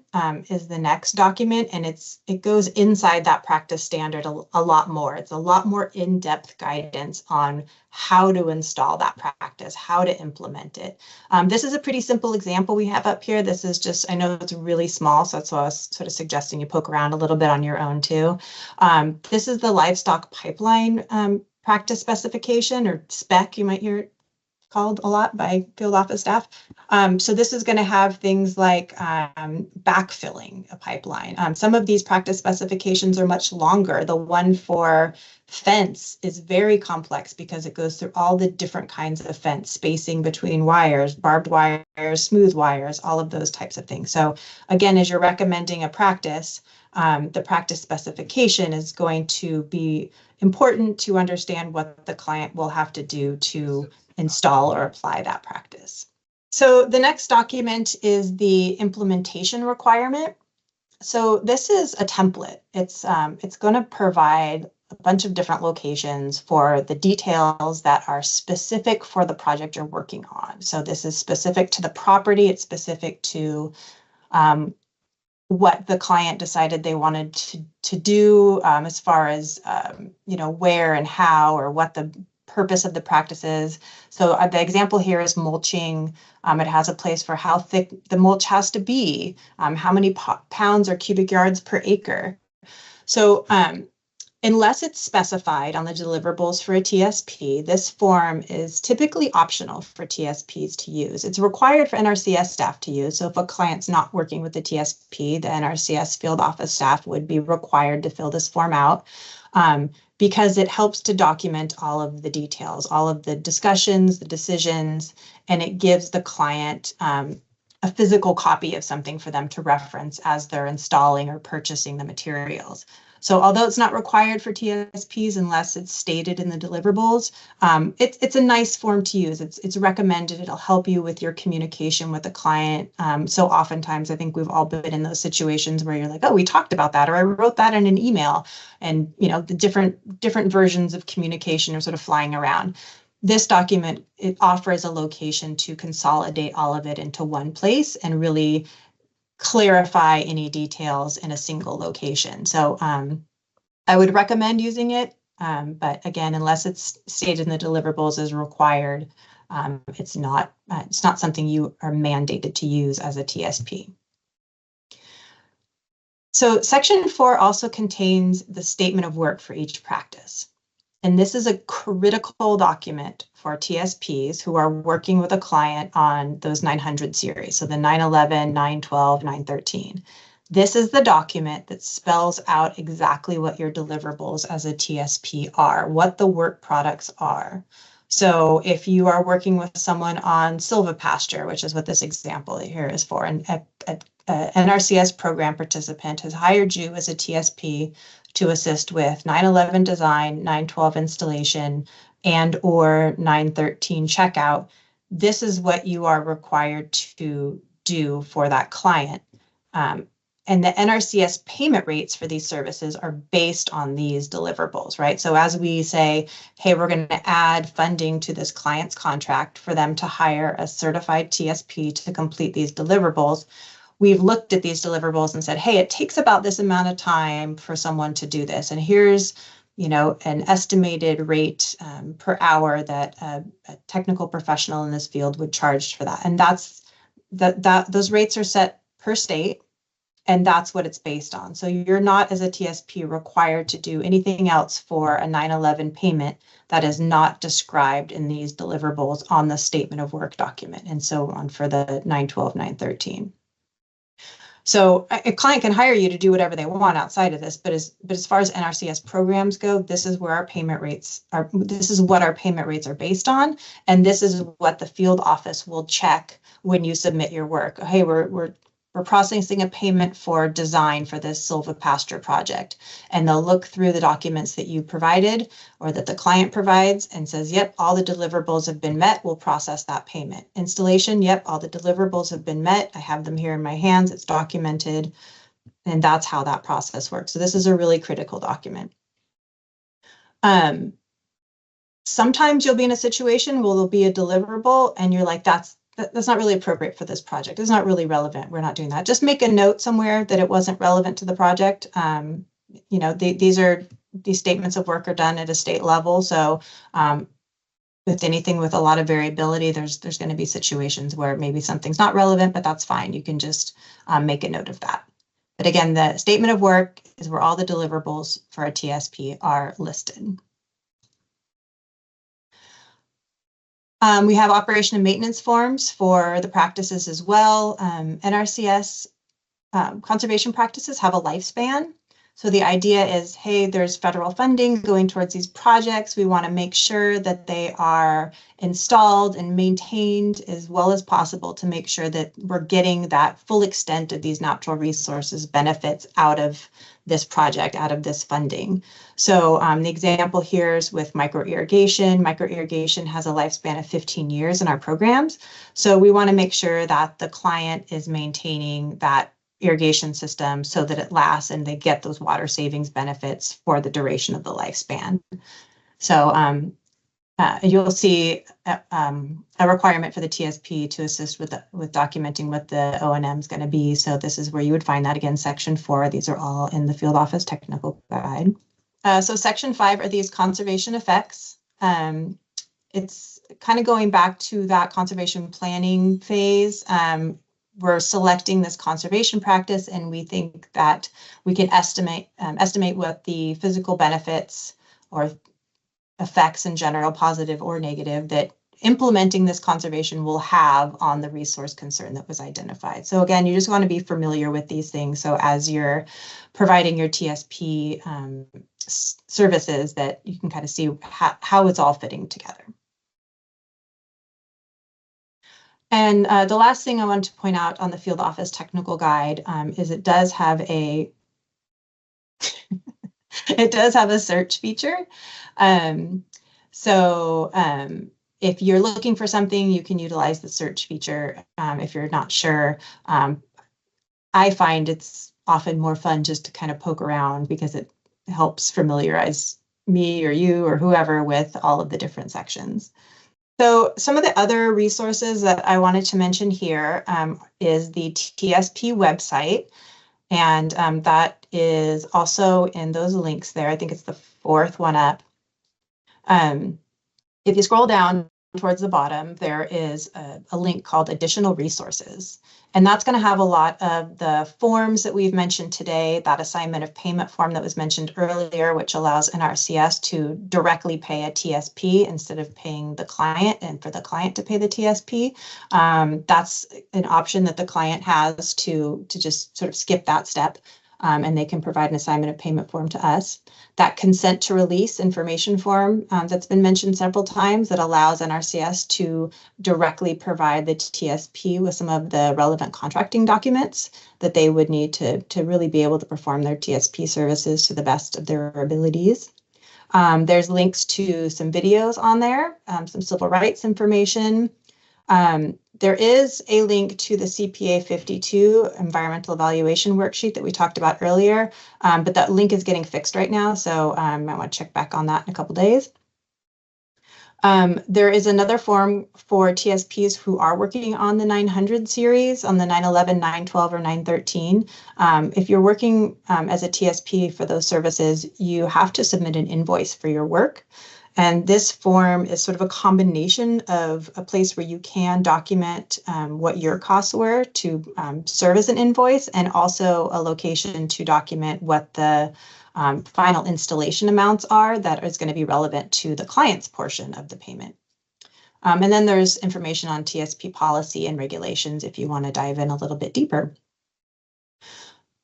is the next document, and it goes inside that practice standard a lot more. It's a lot more in-depth guidance on how to install that practice, how to implement it. This is a pretty simple example we have up here. This is just, I know it's really small, so that's why I was sort of suggesting you poke around a little bit on your own too. This is the livestock pipeline practice specification, or spec, you might hear it called a lot by field office staff. So this is going to have things like backfilling a pipeline. Some of these practice specifications are much longer. The one for fence is very complex because it goes through all the different kinds of fence, spacing between wires, barbed wires, smooth wires, all of those types of things. So again, as you're recommending a practice, the practice specification is going to be important to understand what the client will have to do to install or apply that practice. So the next document is the implementation requirement. So this is a template. It's going to provide a bunch of different locations for the details that are specific for the project you're working on. So this is specific to the property. It's specific to what the client decided they wanted to do as far as, where and how, or what the purpose of the practice is. So the example here is mulching. It has a place for how thick the mulch has to be, how many pounds or cubic yards per acre. So unless it's specified on the deliverables for a TSP, this form is typically optional for TSPs to use. It's required for NRCS staff to use. So if a client's not working with the TSP, the NRCS field office staff would be required to fill this form out because it helps to document all of the details, all of the discussions, the decisions, and it gives the client a physical copy of something for them to reference as they're installing or purchasing the materials. So although it's not required for TSPs unless it's stated in the deliverables, it's a nice form to use. It's recommended. It'll help you with your communication with the client. So oftentimes I think we've all been in those situations where you're like, oh, we talked about that, or I wrote that in an email, and the different versions of communication are sort of flying around. This document, it offers a location to consolidate all of it into one place and really clarify any details in a single location. So I would recommend using it, but again, unless it's stated in the deliverables as required, it's not something you are mandated to use as a TSP. So Section 4 also contains the statement of work for each practice. And this is a critical document for TSPs who are working with a client on those 900 series. So the 911, 912, 913. This is the document that spells out exactly what your deliverables as a TSP are, what the work products are. So if you are working with someone on silvopasture, which is what this example here is for, and an NRCS program participant has hired you as a TSP to assist with 911 design, 912 installation, and or 913 checkout, this is what you are required to do for that client. And the NRCS payment rates for these services are based on these deliverables, right? So as we say, hey, we're going to add funding to this client's contract for them to hire a certified TSP to complete these deliverables, we've looked at these deliverables and said, hey, it takes about this amount of time for someone to do this. And here's, an estimated rate per hour that a technical professional in this field would charge for that. And those rates are set per state, and that's what it's based on. So you're not, as a TSP, required to do anything else for a 911 payment that is not described in these deliverables on the statement of work document, and so on for the 912, 913. So a client can hire you to do whatever they want outside of this, but as far as NRCS programs go, this is where our payment rates are. This is what our payment rates are based on, and this is what the field office will check when you submit your work. Hey, we're processing a payment for design for this silvopasture project, and they'll look through the documents that you provided or that the client provides and says, yep, all the deliverables have been met, we'll process that payment. Installation, yep, all the deliverables have been met, I have them here in my hands, it's documented, and that's how that process works. So this is a really critical document. Sometimes you'll be in a situation where there'll be a deliverable and you're like, that's not really appropriate for this project. It's not really relevant. We're not doing that. Just make a note somewhere that it wasn't relevant to the project. These statements of work are done at a state level. So with anything with a lot of variability, there's going to be situations where maybe something's not relevant, but that's fine. You can just make a note of that. But again, the statement of work is where all the deliverables for a TSP are listed. We have operation and maintenance forms for the practices as well. NRCS conservation practices have a lifespan. So the idea is, hey, there's federal funding going towards these projects. We want to make sure that they are installed and maintained as well as possible to make sure that we're getting that full extent of these natural resources benefits out of this project, out of this funding. So the example here is with microirrigation. Microirrigation has a lifespan of 15 years in our programs. So we want to make sure that the client is maintaining that irrigation system so that it lasts and they get those water savings benefits for the duration of the lifespan. So you'll see a requirement for the TSP to assist with documenting what the O&M is going to be. So this is where you would find that again, section 4. These are all in the field office technical guide. So section 5 are these conservation effects. It's kind of going back to that conservation planning phase. We're selecting this conservation practice, and we think that we can estimate what the physical benefits or effects in general, positive or negative, that implementing this conservation will have on the resource concern that was identified. So again, you just want to be familiar with these things. So as you're providing your TSP services, that you can kind of see how it's all fitting together. And the last thing I want to point out on the field office technical guide is it does have a it does have a search feature. If you're looking for something, you can utilize the search feature. If you're not sure, I find it's often more fun just to kind of poke around because it helps familiarize me or you or whoever with all of the different sections. So some of the other resources that I wanted to mention here is the TSP website. And that is also in those links there. I think it's the 4th one up. If you scroll down towards the bottom, there is a link called additional resources. And that's going to have a lot of the forms that we've mentioned today, that assignment of payment form that was mentioned earlier, which allows NRCS to directly pay a TSP instead of paying the client and for the client to pay the TSP. That's an option that the client has to just sort of skip that step. And they can provide an assignment of payment form to us. That consent to release information form that's been mentioned several times that allows NRCS to directly provide the TSP with some of the relevant contracting documents that they would need to really be able to perform their TSP services to the best of their abilities. There's links to some videos on there, some civil rights information. There is a link to the CPA 52 environmental evaluation worksheet that we talked about earlier, but that link is getting fixed right now, so I might want to check back on that in a couple days. There is another form for TSPs who are working on the 900 series, on the 911, 912, or 913. If you're working as a TSP for those services, you have to submit an invoice for your work. And this form is sort of a combination of a place where you can document what your costs were to serve as an invoice, and also a location to document what the final installation amounts are that is going to be relevant to the client's portion of the payment. And then there's information on TSP policy and regulations if you want to dive in a little bit deeper.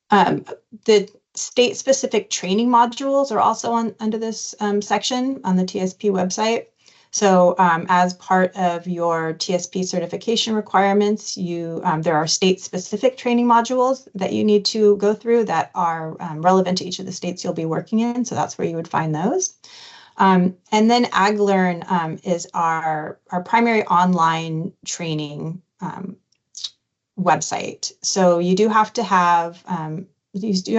The state-specific training modules are also under this section on the TSP website. So as part of your TSP certification requirements, there are state-specific training modules that you need to go through that are relevant to each of the states you'll be working in. So that's where you would find those. And then AgLearn is our primary online training website. So you do have to have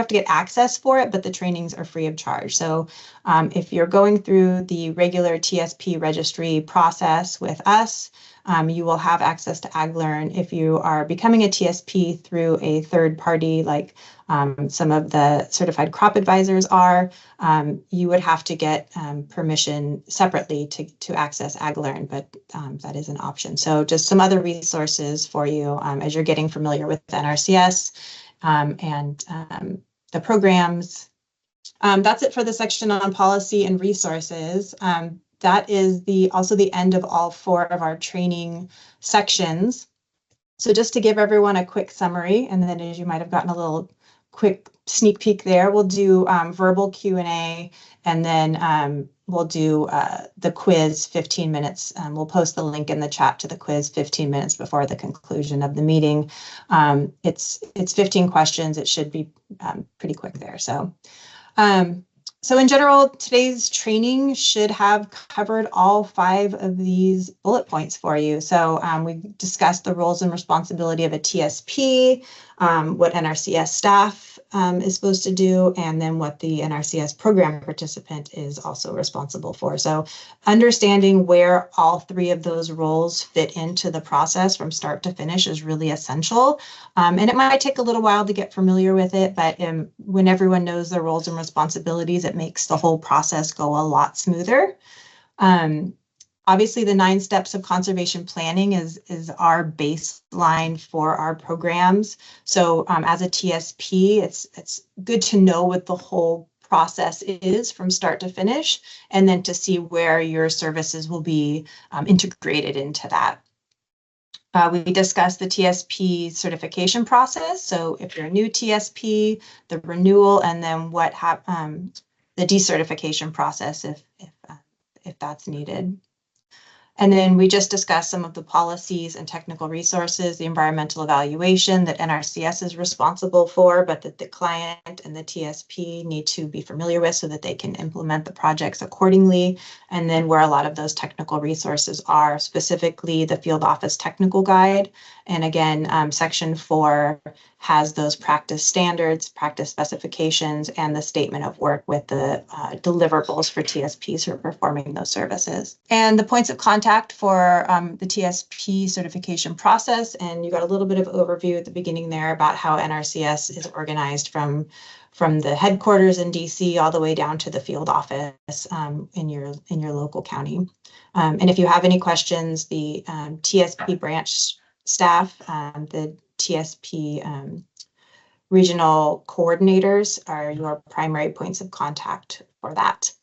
get access for it, but the trainings are free of charge. So if you're going through the regular TSP registry process with us, you will have access to AgLearn. If you are becoming a TSP through a third party, like some of the certified crop advisors are, you would have to get permission separately to access AgLearn, but that is an option. So just some other resources for you as you're getting familiar with NRCS. And the programs. That's it for the section on policy and resources. That is also the end of all 4 of our training sections. So just to give everyone a quick summary, and then as you might have gotten a little quick sneak peek there, we'll do verbal Q&A, and then we'll do the quiz 15 minutes. We'll post the link in the chat to the quiz 15 minutes before the conclusion of the meeting. It's 15 questions. It should be pretty quick there. So So in general, today's training should have covered all 5 of these bullet points for you. So we discussed the roles and responsibility of a TSP, what NRCS staff is supposed to do, and then what the NRCS program participant is also responsible for. So understanding where all 3 of those roles fit into the process from start to finish is really essential. And it might take a little while to get familiar with it, but when everyone knows their roles and responsibilities, it makes the whole process go a lot smoother. Obviously, the 9 steps of conservation planning is our baseline for our programs. So as a TSP, it's good to know what the whole process is from start to finish, and then to see where your services will be integrated into that. We discussed the TSP certification process. So if you're a new TSP, the renewal, and then the decertification process if that's needed. And then we just discussed some of the policies and technical resources, the environmental evaluation that NRCS is responsible for, but that the client and the TSP need to be familiar with so that they can implement the projects accordingly. And then where a lot of those technical resources are, specifically the field office technical guide. And again, section 4 has those practice standards, practice specifications, and the statement of work with the deliverables for TSPs who are performing those services. And the points of contact for the TSP certification process. And you got a little bit of overview at the beginning there about how NRCS is organized from the headquarters in DC all the way down to the field office in your local county. And if you have any questions, the TSP branch staff, the TSP regional coordinators are your primary points of contact for that.